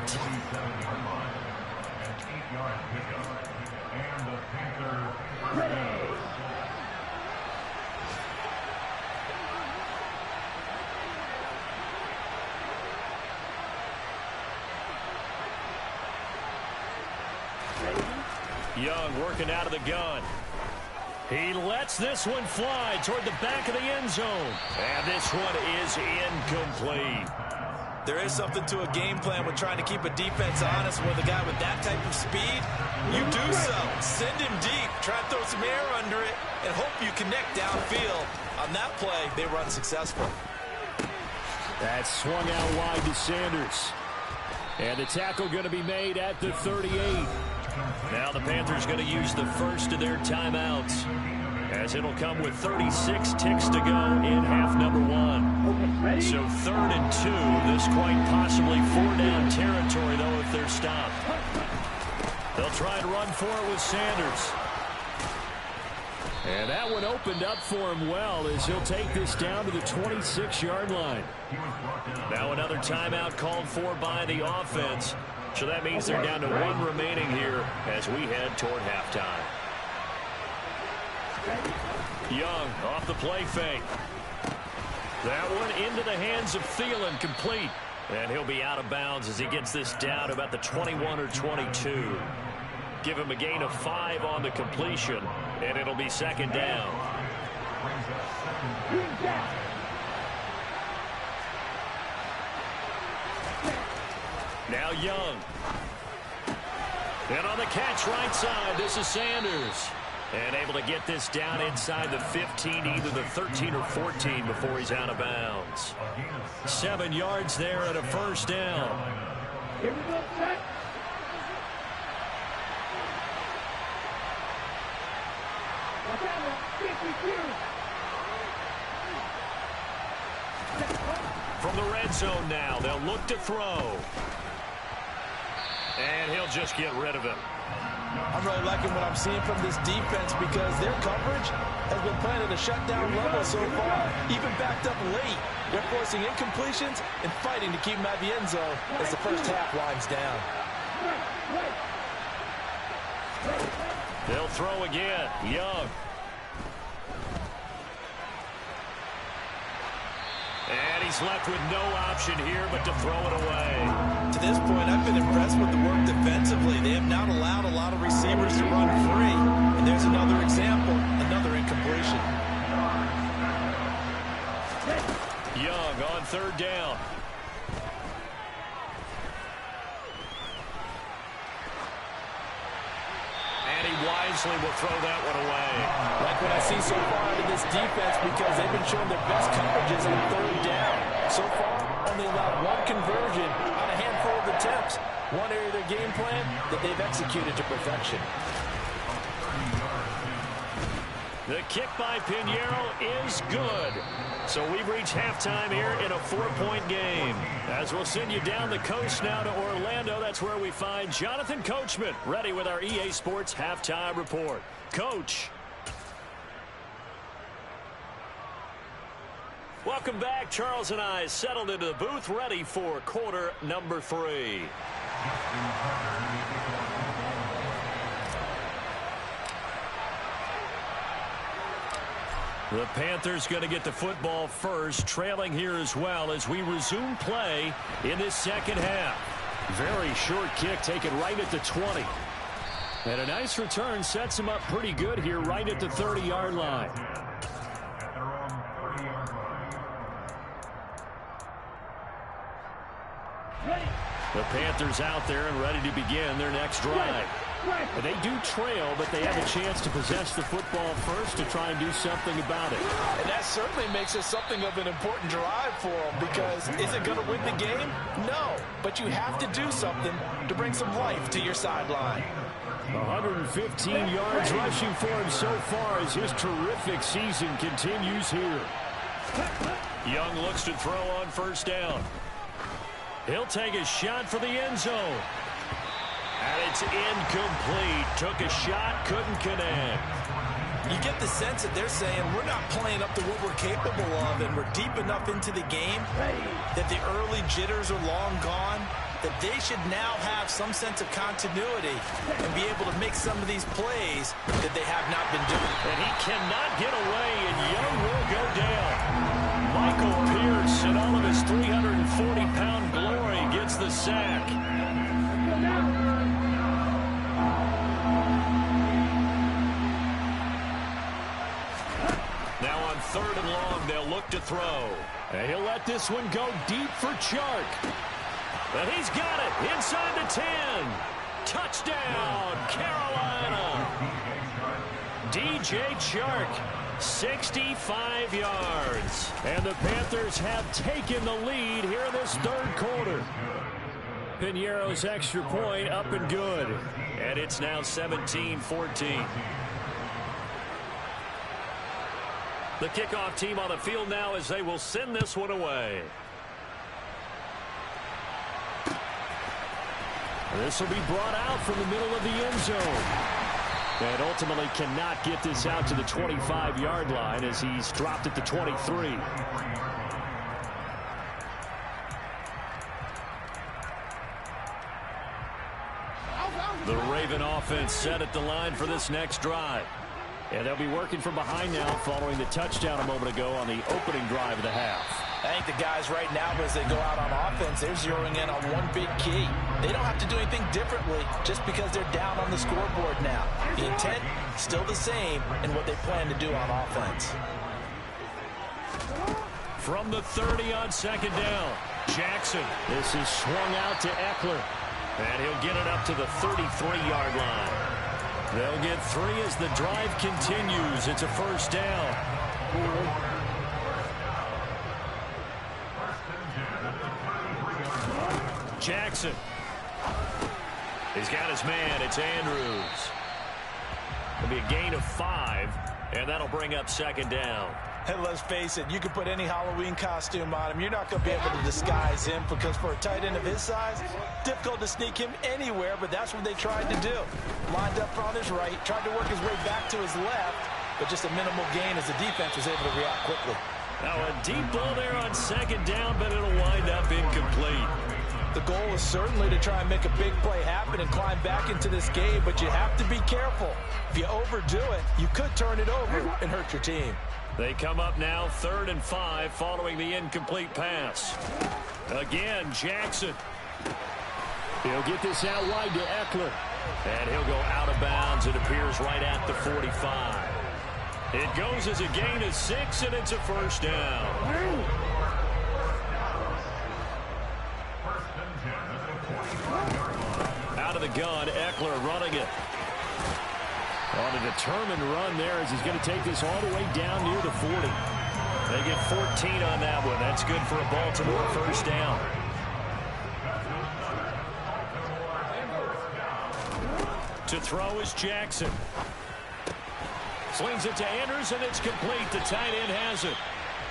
Young working out of the gun. He lets this one fly toward the back of the end zone. And this one is incomplete. There is something to a game plan with trying to keep a defense honest with a guy with that type of speed. You do so. Send him deep. Try to throw some air under it and hope you connect downfield. On that play, they run successful. That swung out wide to Sanders. And the tackle going to be made at the 38. Now the Panthers going to use the first of their timeouts, as it'll come with 36 ticks to go in half number 1. So 3rd and 2. This quite possibly 4-down territory, though, if they're stopped. They'll try and run for it with Sanders. And that one opened up for him well as he'll take this down to the 26-yard line. Now another timeout called for by the offense. So that means they're down to 1 remaining here as we head toward halftime. Young off the play fake. That one into the hands of Thielen, complete. And he'll be out of bounds as he gets this down to about the 21 or 22. Give him a gain of 5 on the completion, and it'll be 2nd down. Now Young. And on the catch right side, this is Sanders. And able to get this down inside the 15, either the 13 or 14 before he's out of bounds. 7 yards there and a 1st down. Here we go, set. Watch out, 52. From the red zone now, they'll look to throw. And he'll just get rid of it. I'm really liking what I'm seeing from this defense because their coverage has been playing at a shutdown level so far. Even backed up late, they're forcing incompletions and fighting to keep them out of the end zone as the first half winds down. They'll throw again. Young. And he's left with no option here but to throw it away. To this point, I've been impressed with the work defensively. They have not allowed a lot of receivers to run free. And there's another example, another incompletion. Young on third down. And he wisely will throw that one away. Like what I see so far out of this defense, because they've been showing their best coverages on third down. So far, only allowed one conversion on a handful of attempts. One area of their game plan that they've executed to perfection. The kick by Piñeiro is good. So we've reached halftime here in a 4-point game. As we'll send you down the coast now to Orlando, that's where we find Jonathan Coachman ready with our EA Sports Halftime Report. Coach. Welcome back. Charles and I settled into the booth ready for quarter number 3. The Panthers going to get the football first, trailing here as well as we resume play in this second half. Very short kick taken right at the 20. And a nice return sets him up pretty good here right at the 30-yard line. The Panthers out there and ready to begin their next drive. They do trail, but they have a chance to possess the football first to try and do something about it. And that certainly makes it something of an important drive for them, because is it going to win the game? No, but you have to do something to bring some life to your sideline. 115 yards rushing for him so far as his terrific season continues here. Young looks to throw on first down. He'll take a shot for the end zone. And it's incomplete. Took a shot, couldn't connect. You get the sense that they're saying we're not playing up to what we're capable of, and we're deep enough into the game that the early jitters are long gone, that they should now have some sense of continuity and be able to make some of these plays that they have not been doing. And he cannot get away, and Young will go down. Michael Pierce, in all of his 340-pound glory, gets the sack. Now on third and long, they'll look to throw. And he'll let this one go deep for Chark. And he's got it inside the 10. Touchdown, Carolina. DJ Chark, 65 yards. And the Panthers have taken the lead here in this third quarter. Piñeiro's extra point up and good. And it's now 17-14. The kickoff team on the field now as they will send this one away. This will be brought out from the middle of the end zone. And ultimately cannot get this out to the 25-yard line as he's dropped at the 23. The Raven offense set at the line for this next drive. And they'll be working from behind now following the touchdown a moment ago on the opening drive of the half. I think the guys right now, as they go out on offense, they're zeroing in on one big key. They don't have to do anything differently just because they're down on the scoreboard now. The intent still the same in what they plan to do on offense. From the 30 on second down, Jackson. This is swung out to Eckler. And he'll get it up to the 33-yard line. They'll get 3 as the drive continues. It's a first down. Jackson. He's got his man. It's Andrews. It'll be a gain of 5, and that'll bring up second down. And let's face it, you can put any Halloween costume on him. You're not going to be able to disguise him, because for a tight end of his size, difficult to sneak him anywhere, but that's what they tried to do. Lined up on his right, tried to work his way back to his left, but just a minimal gain as the defense was able to react quickly. Now a deep ball there on second down, but it'll wind up incomplete. The goal is certainly to try and make a big play happen and climb back into this game, but you have to be careful. If you overdo it, you could turn it over and hurt your team. They come up now 3rd and 5 following the incomplete pass. Again, Jackson. He'll get this out wide to Eckler. And he'll go out of bounds. It appears right at the 45. It goes as a gain of 6, and it's a first down. Out of the gun, Eckler running it. On a determined run there as he's going to take this all the way down near the 40. They get 14 on that one. That's good for a Baltimore first down. To throw is Jackson. Slings it to Andrews, and it's complete. The tight end has it.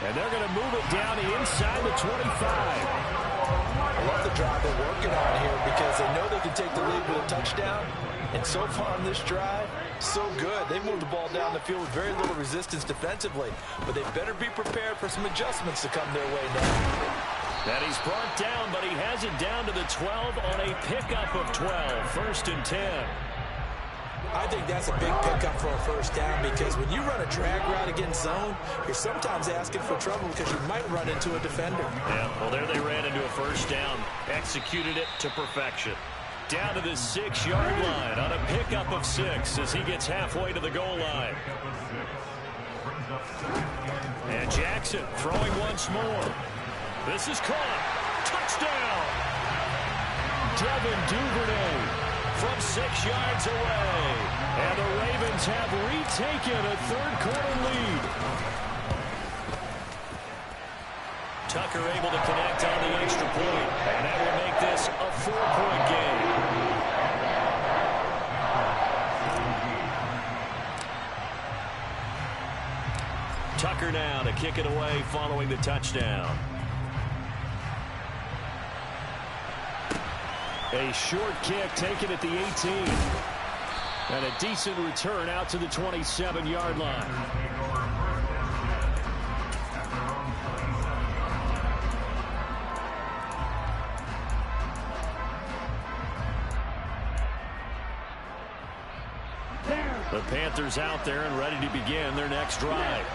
And they're going to move it down inside the 25. I love the drive they're working on here because they know they can take the lead with a touchdown. And so far on this drive, so good. They moved the ball down the field with very little resistance defensively. But they better be prepared for some adjustments to come their way now. And he's brought down, but he has it down to the 12 on a pickup of 12. 1st and 10. I think that's a big pickup for a first down because when you run a drag route against zone, you're sometimes asking for trouble because you might run into a defender. Yeah, well, there they ran into a first down. Executed it to perfection. Down to the 6-yard line on a pickup of 6 as he gets halfway to the goal line. And Jackson throwing once more. This is caught. Touchdown! Devin Duvernay from 6 yards away. And the Ravens have retaken a third-quarter lead. Tucker able to connect on the extra point, and that will make this a 4-point game. Tucker now to kick it away following the touchdown. A short kick taken at the 18. And a decent return out to the 27-yard line. The Panthers out there and ready to begin their next drive.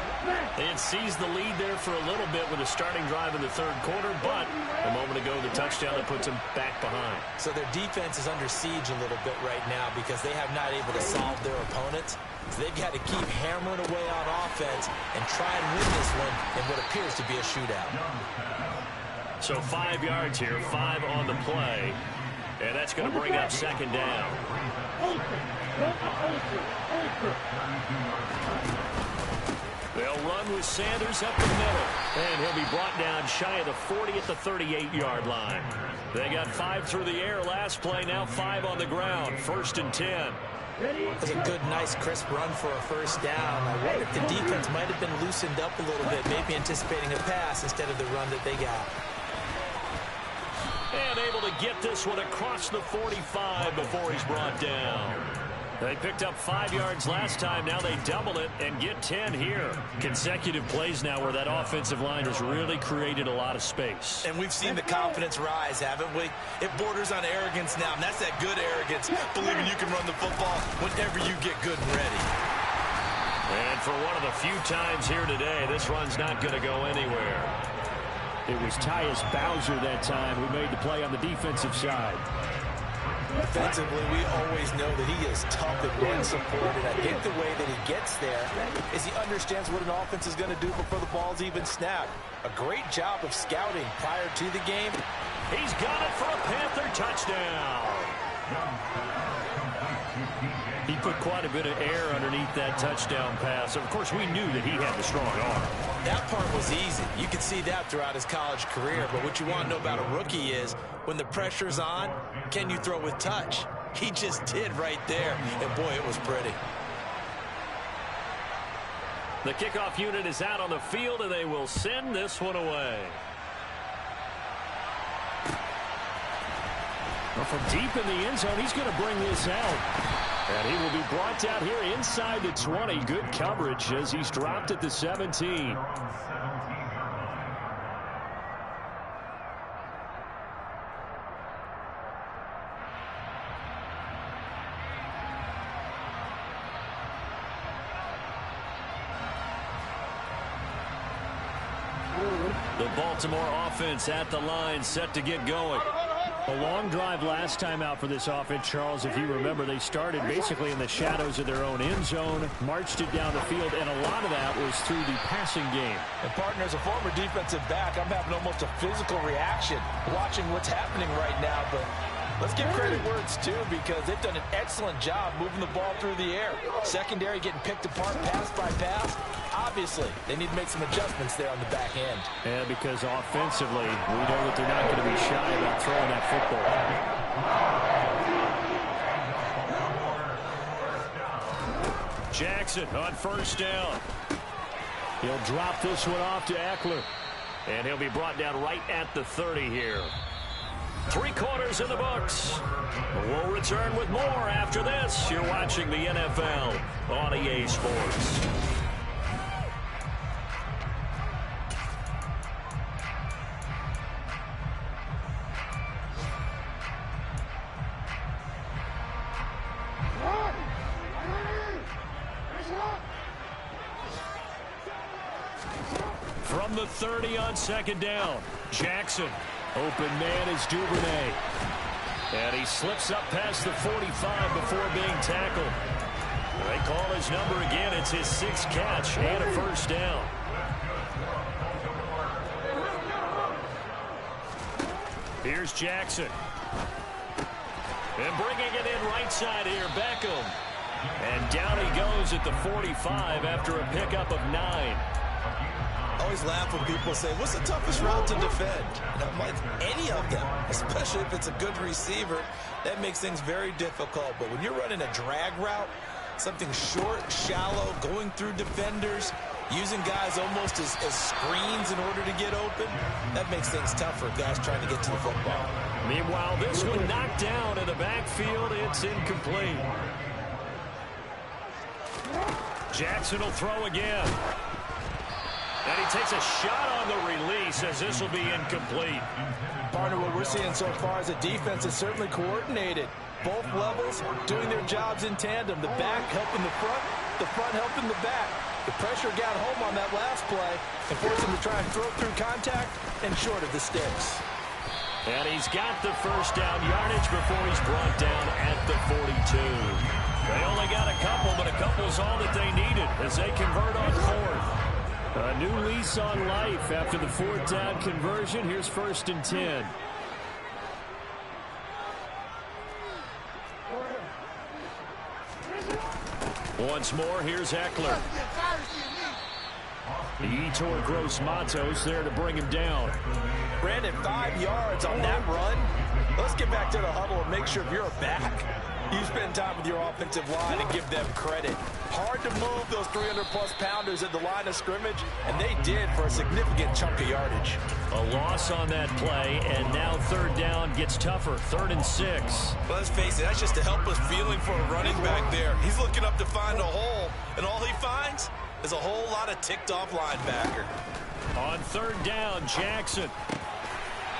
They had seized the lead there for a little bit with a starting drive in the third quarter, but a moment ago the touchdown that puts them back behind. So their defense is under siege a little bit right now because they have not able to solve their opponents. So they've got to keep hammering away on offense and try and win this one in what appears to be a shootout. So 5 yards here, 5 on the play, and that's going to bring up second down. They'll run with Sanders up the middle, and he'll be brought down shy of the 40 at the 38-yard line. They got 5 through the air last play, now 5 on the ground. 1st and 10. That's a good, nice, crisp run for a first down. I wonder if the defense might have been loosened up a little bit, maybe anticipating a pass instead of the run that they got. And able to get this one across the 45 before he's brought down. They picked up 5 yards last time. Now they double it and get 10 here. Consecutive plays now where that offensive line has really created a lot of space. And we've seen the confidence rise, haven't we? It borders on arrogance now, and that's that good arrogance, believing you can run the football whenever you get good and ready. And for one of the few times here today, this run's not going to go anywhere. It was Tyus Bowser that time who made the play on the defensive side. Defensively, we always know that he is tough and run support, and I think the way that he gets there is he understands what an offense is going to do before the ball's even snapped. A great job of scouting prior to the game. He's got it for a Panther touchdown. He put quite a bit of air underneath that touchdown pass. Of course, we knew that he had the strong arm. That part was easy. You could see that throughout his college career. But what you want to know about a rookie is when the pressure's on, can you throw with touch? He just did right there. And, boy, it was pretty. The kickoff unit is out on the field, and they will send this one away. Well, from deep in the end zone, he's going to bring this out. And he will be brought down here inside the 20. Good coverage as he's dropped at the 17. Baltimore offense at the line, set to get going. A long drive last time out for this offense, Charles. If you remember, they started basically in the shadows of their own end zone, marched it down the field, and a lot of that was through the passing game. And, partner, as a former defensive back, I'm having almost a physical reaction watching what's happening right now. But let's give credit where it's due, because they've done an excellent job moving the ball through the air. Secondary getting picked apart pass by pass. Obviously, they need to make some adjustments there on the back end. Yeah, because offensively, we know that they're not going to be shy about throwing that football. Jackson on first down. He'll drop this one off to Eckler. And he'll be brought down right at the 30 here. 3 quarters in the books. We'll return with more after this. You're watching the NFL on EA Sports. From the 30 on second down, Jackson. Open man is Duvernay. And he slips up past the 45 before being tackled. They call his number again. It's his 6th catch and a first down. Here's Jackson. And bringing it in right side here, Beckham. And down he goes at the 45 after a pickup of 9. I always laugh when people say, what's the toughest route to defend? And I'm like, any of them, especially if it's a good receiver. That makes things very difficult. But when you're running a drag route, something short, shallow, going through defenders, using guys almost as screens in order to get open, that makes things tough for guys trying to get to the football. Meanwhile, this one knocked down in the backfield. It's incomplete. Jackson will throw again. And he takes a shot on the release as this will be incomplete. Partner, what we're seeing so far is a defense is certainly coordinated. Both levels doing their jobs in tandem. The back helping the front helping the back. The pressure got home on that last play and forced him to try and throw through contact and short of the sticks. And he's got the first down yardage before he's brought down at the 42. They only got a couple, but a couple's all that they needed as they convert on 4th. A new lease on life after the 4th down conversion. Here's 1st and 10. Once more, here's Eckler. Yetur Gross-Matos there to bring him down. Brandon, 5 yards on that run. Let's get back to the huddle and make sure if you're a back, you spend time with your offensive line and give them credit. Hard to move those 300-plus pounders at the line of scrimmage, and they did for a significant chunk of yardage. A loss on that play, and now 3rd down gets tougher. 3rd and 6. But let's face it, that's just a helpless feeling for a running back there. He's looking up to find a hole, and all he finds is a whole lot of ticked-off linebacker. On 3rd down, Jackson.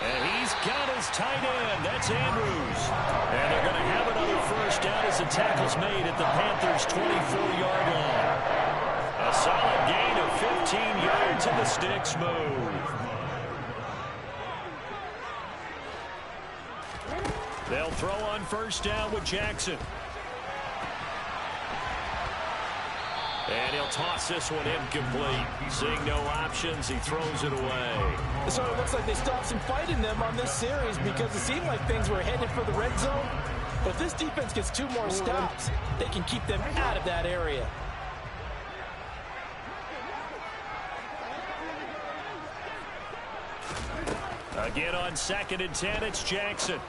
And he's got his tight end. That's Andrews. And they're going to have another first down as the tackle's made at the Panthers' 24-yard line. A solid gain of 15 yards and the sticks move. They'll throw on first down with Jackson. And he'll toss this one incomplete. Seeing no options, he throws it away. It sort of looks like they stopped some fight in them on this series because it seemed like things were headed for the red zone. But if this defense gets 2 more stops, they can keep them out of that area. Again on 2nd and 10, it's Jackson.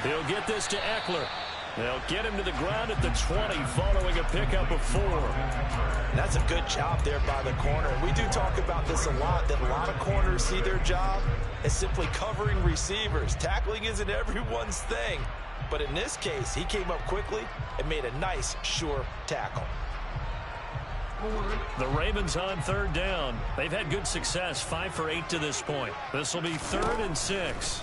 He'll get this to Eckler. They'll get him to the ground at the 20 following a pickup of 4. That's a good job there by the corner. We do talk about this a lot, that a lot of corners see their job as simply covering receivers. Tackling isn't everyone's thing. But in this case, he came up quickly and made a nice, sure tackle. The Ravens on 3rd down. They've had good success, 5 for 8 to this point. This will be 3rd and 6.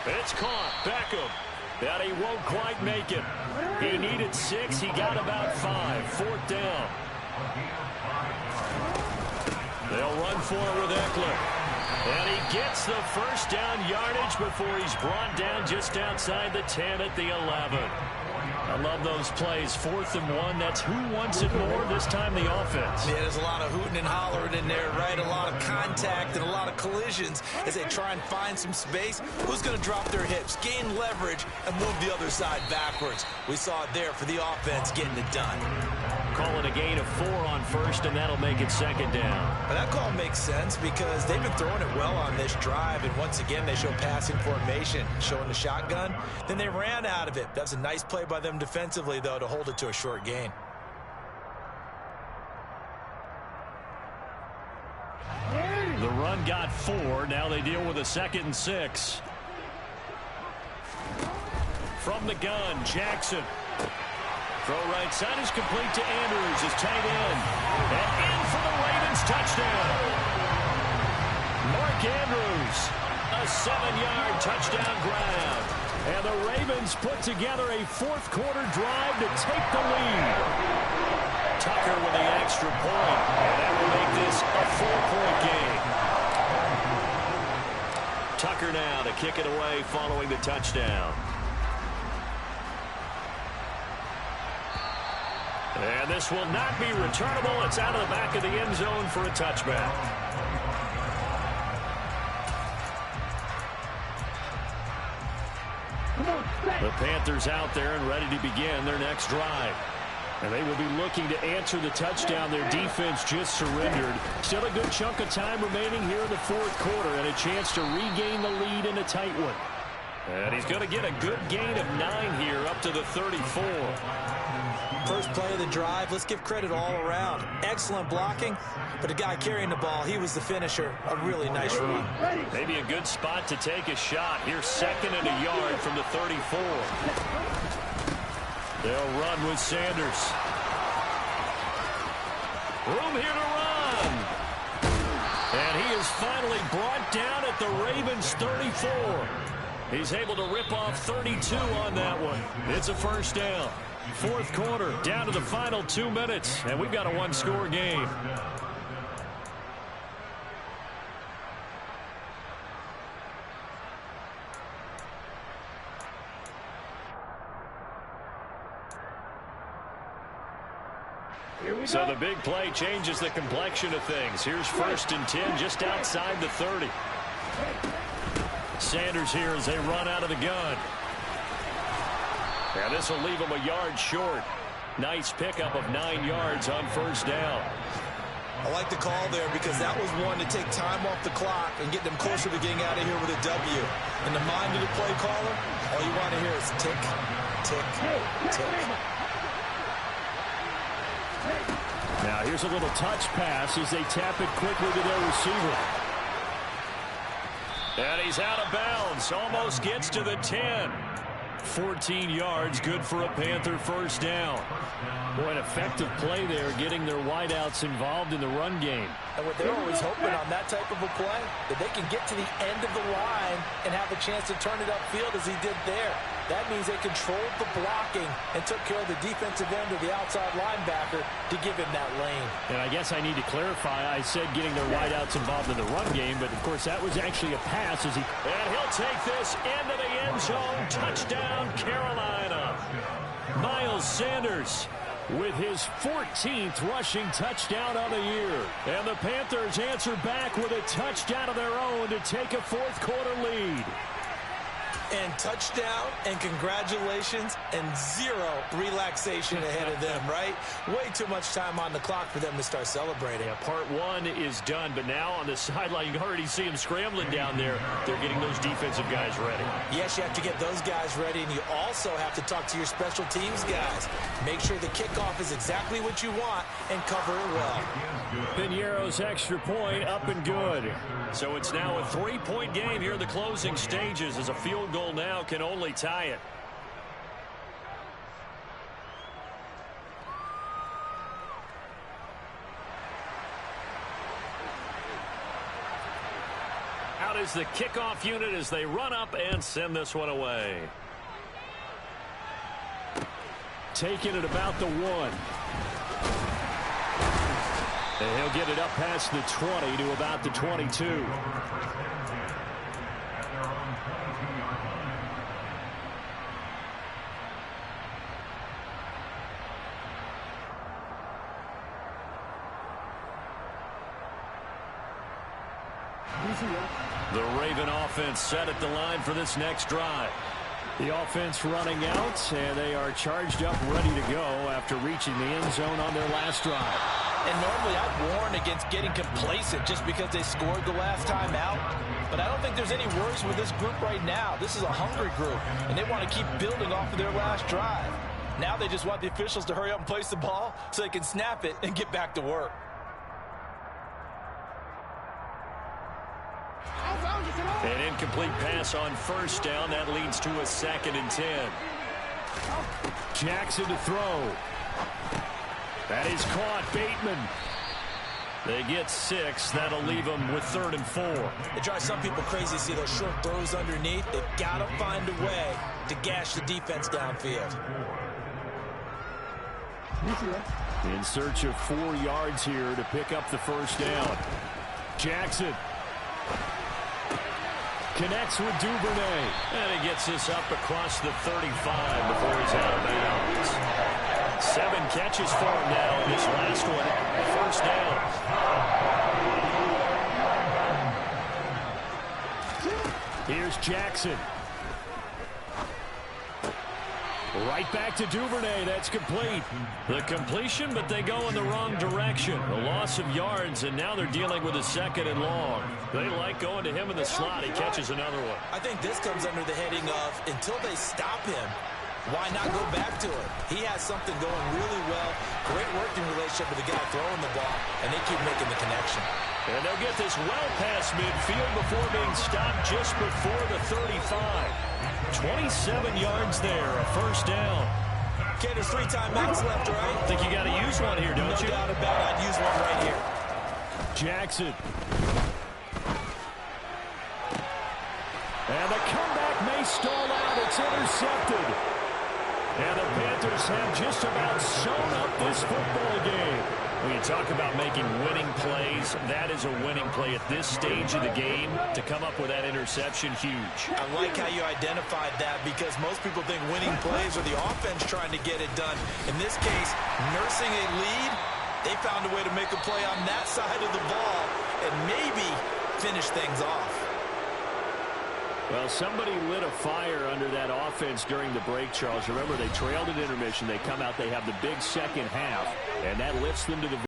It's caught. Beckham. But he won't quite make it. He needed 6. He got about 5. 4th down. They'll run for it with Eckler. And he gets the first down yardage before he's brought down just outside the 10 at the 11. I love those plays. 4th and 1. That's who wants it more, this time the offense. Yeah, there's a lot of hooting and hollering in there, right? A lot of contact and a lot of collisions as they try and find some space. Who's going to drop their hips, gain leverage, and move the other side backwards? We saw it there for the offense getting it done. Call it a gain of 4 on first, and that'll make it 2nd down. But that call makes sense because they've been throwing it well on this drive, and once again they show passing formation, showing the shotgun. Then they ran out of it. That was a nice play by them defensively, though, to hold it to a short gain. The run got 4. Now they deal with a 2nd and 6. From the gun, Jackson. Throw right side is complete to Andrews, his tight end. And in for the Ravens touchdown. Mark Andrews, a 7-yard touchdown grab. And the Ravens put together a 4th quarter drive to take the lead. Tucker with the extra point. And that will make this a 4-point game. Tucker now to kick it away following the touchdown. And this will not be returnable. It's out of the back of the end zone for a touchback. The Panthers out there and ready to begin their next drive. And they will be looking to answer the touchdown their defense just surrendered. Still a good chunk of time remaining here in the 4th quarter and a chance to regain the lead in a tight one. And he's going to get a good gain of 9 here up to the 34. First play of the drive, let's give credit all around. Excellent blocking, but the guy carrying the ball, he was the finisher. A really nice run. Maybe a good spot to take a shot. Here's 2nd and a yard from the 34. They'll run with Sanders. Room here to run. And he is finally brought down at the Ravens 34. He's able to rip off 32 on that one. It's a first down. 4th quarter, down to the final 2 minutes, and we've got a 1-score game. So the big play changes the complexion of things. Here's 1st and 10 just outside the 30. Sanders here as they run out of the gun. Now this will leave him a yard short. Nice pickup of 9 yards on first down. I like the call there because that was one to take time off the clock and get them closer to getting out of here with a W. In the mind of the play caller, all you want to hear is tick, tick, tick. Now here's a little touch pass as they tap it quickly to their receiver. And he's out of bounds. Almost gets to the 10. 14 yards, good for a Panther first down. Boy, an effective play there, getting their wideouts involved in the run game. And what they're always hoping on that type of a play, that they can get to the end of the line and have a chance to turn it upfield as he did there. That means they controlled the blocking and took care of the defensive end of the outside linebacker to give him that lane. And I guess I need to clarify, I said getting their wideouts involved in the run game, but of course that was actually a pass as he... And he'll take this into the end zone. Touchdown, Carolina. Miles Sanders with his 14th rushing touchdown of the year. And the Panthers answer back with a touchdown of their own to take a 4th quarter lead. And touchdown and congratulations and 0 relaxation ahead of them, right? Way too much time on the clock for them to start celebrating. Yeah, part 1 is done, but now on the sideline, you can already see them scrambling down there. They're getting those defensive guys ready. Yes, you have to get those guys ready, and you also have to talk to your special teams guys. Make sure the kickoff is exactly what you want and cover it well. Piñeiro's extra point up and good. So it's now a 3-point game here in the closing stages as a field goal now can only tie it. Out is the kickoff unit as they run up and send this one away. Taking it about the 1. And he'll get it up past the 20 to about the 22. The Raven offense set at the line for this next drive. The offense running out, and they are charged up, ready to go after reaching the end zone on their last drive. And normally I'd warn against getting complacent just because they scored the last time out. But I don't think there's any worries with this group right now. This is a hungry group, and they want to keep building off of their last drive. Now they just want the officials to hurry up and place the ball so they can snap it and get back to work. An incomplete pass on first down. That leads to a 2nd and 10. Jackson to throw. That is caught. Bateman. They get 6. That'll leave them with 3rd and 4. It drives some people crazy to see those short throws underneath. They've got to find a way to gash the defense downfield. In search of 4 yards here to pick up the first down. Jackson connects with Duvernay. And he gets this up across the 35 before he's out of bounds. 7 catches for him now in this last one. First down. Here's Jackson. Right back to Duvernay. That's complete. The completion, but they go in the wrong direction. A loss of yards, and now they're dealing with a 2nd and long. They like going to him in the slot. He catches another one. I think this comes under the heading of until they stop him, why not go back to it? He has something going really well. Great working relationship with the guy throwing the ball, and they keep making the connection. And they'll get this well past midfield before being stopped just before the 35. 27 yards there, a first down. Okay, there's 3 timeouts left, right? I think you got to use one here, don't you? No doubt about it. I'd use one right here. Jackson. And the comeback may stall out. It's intercepted. And the Panthers have just about sewn up this football game. When you talk about making winning plays, that is a winning play at this stage of the game. To come up with that interception, huge. I like how you identified that because most people think winning plays are the offense trying to get it done. In this case, nursing a lead, they found a way to make a play on that side of the ball and maybe finish things off. Well, somebody lit a fire under that offense during the break, Charles. Remember, they trailed at intermission. They come out, they have the big second half, and that lifts them to the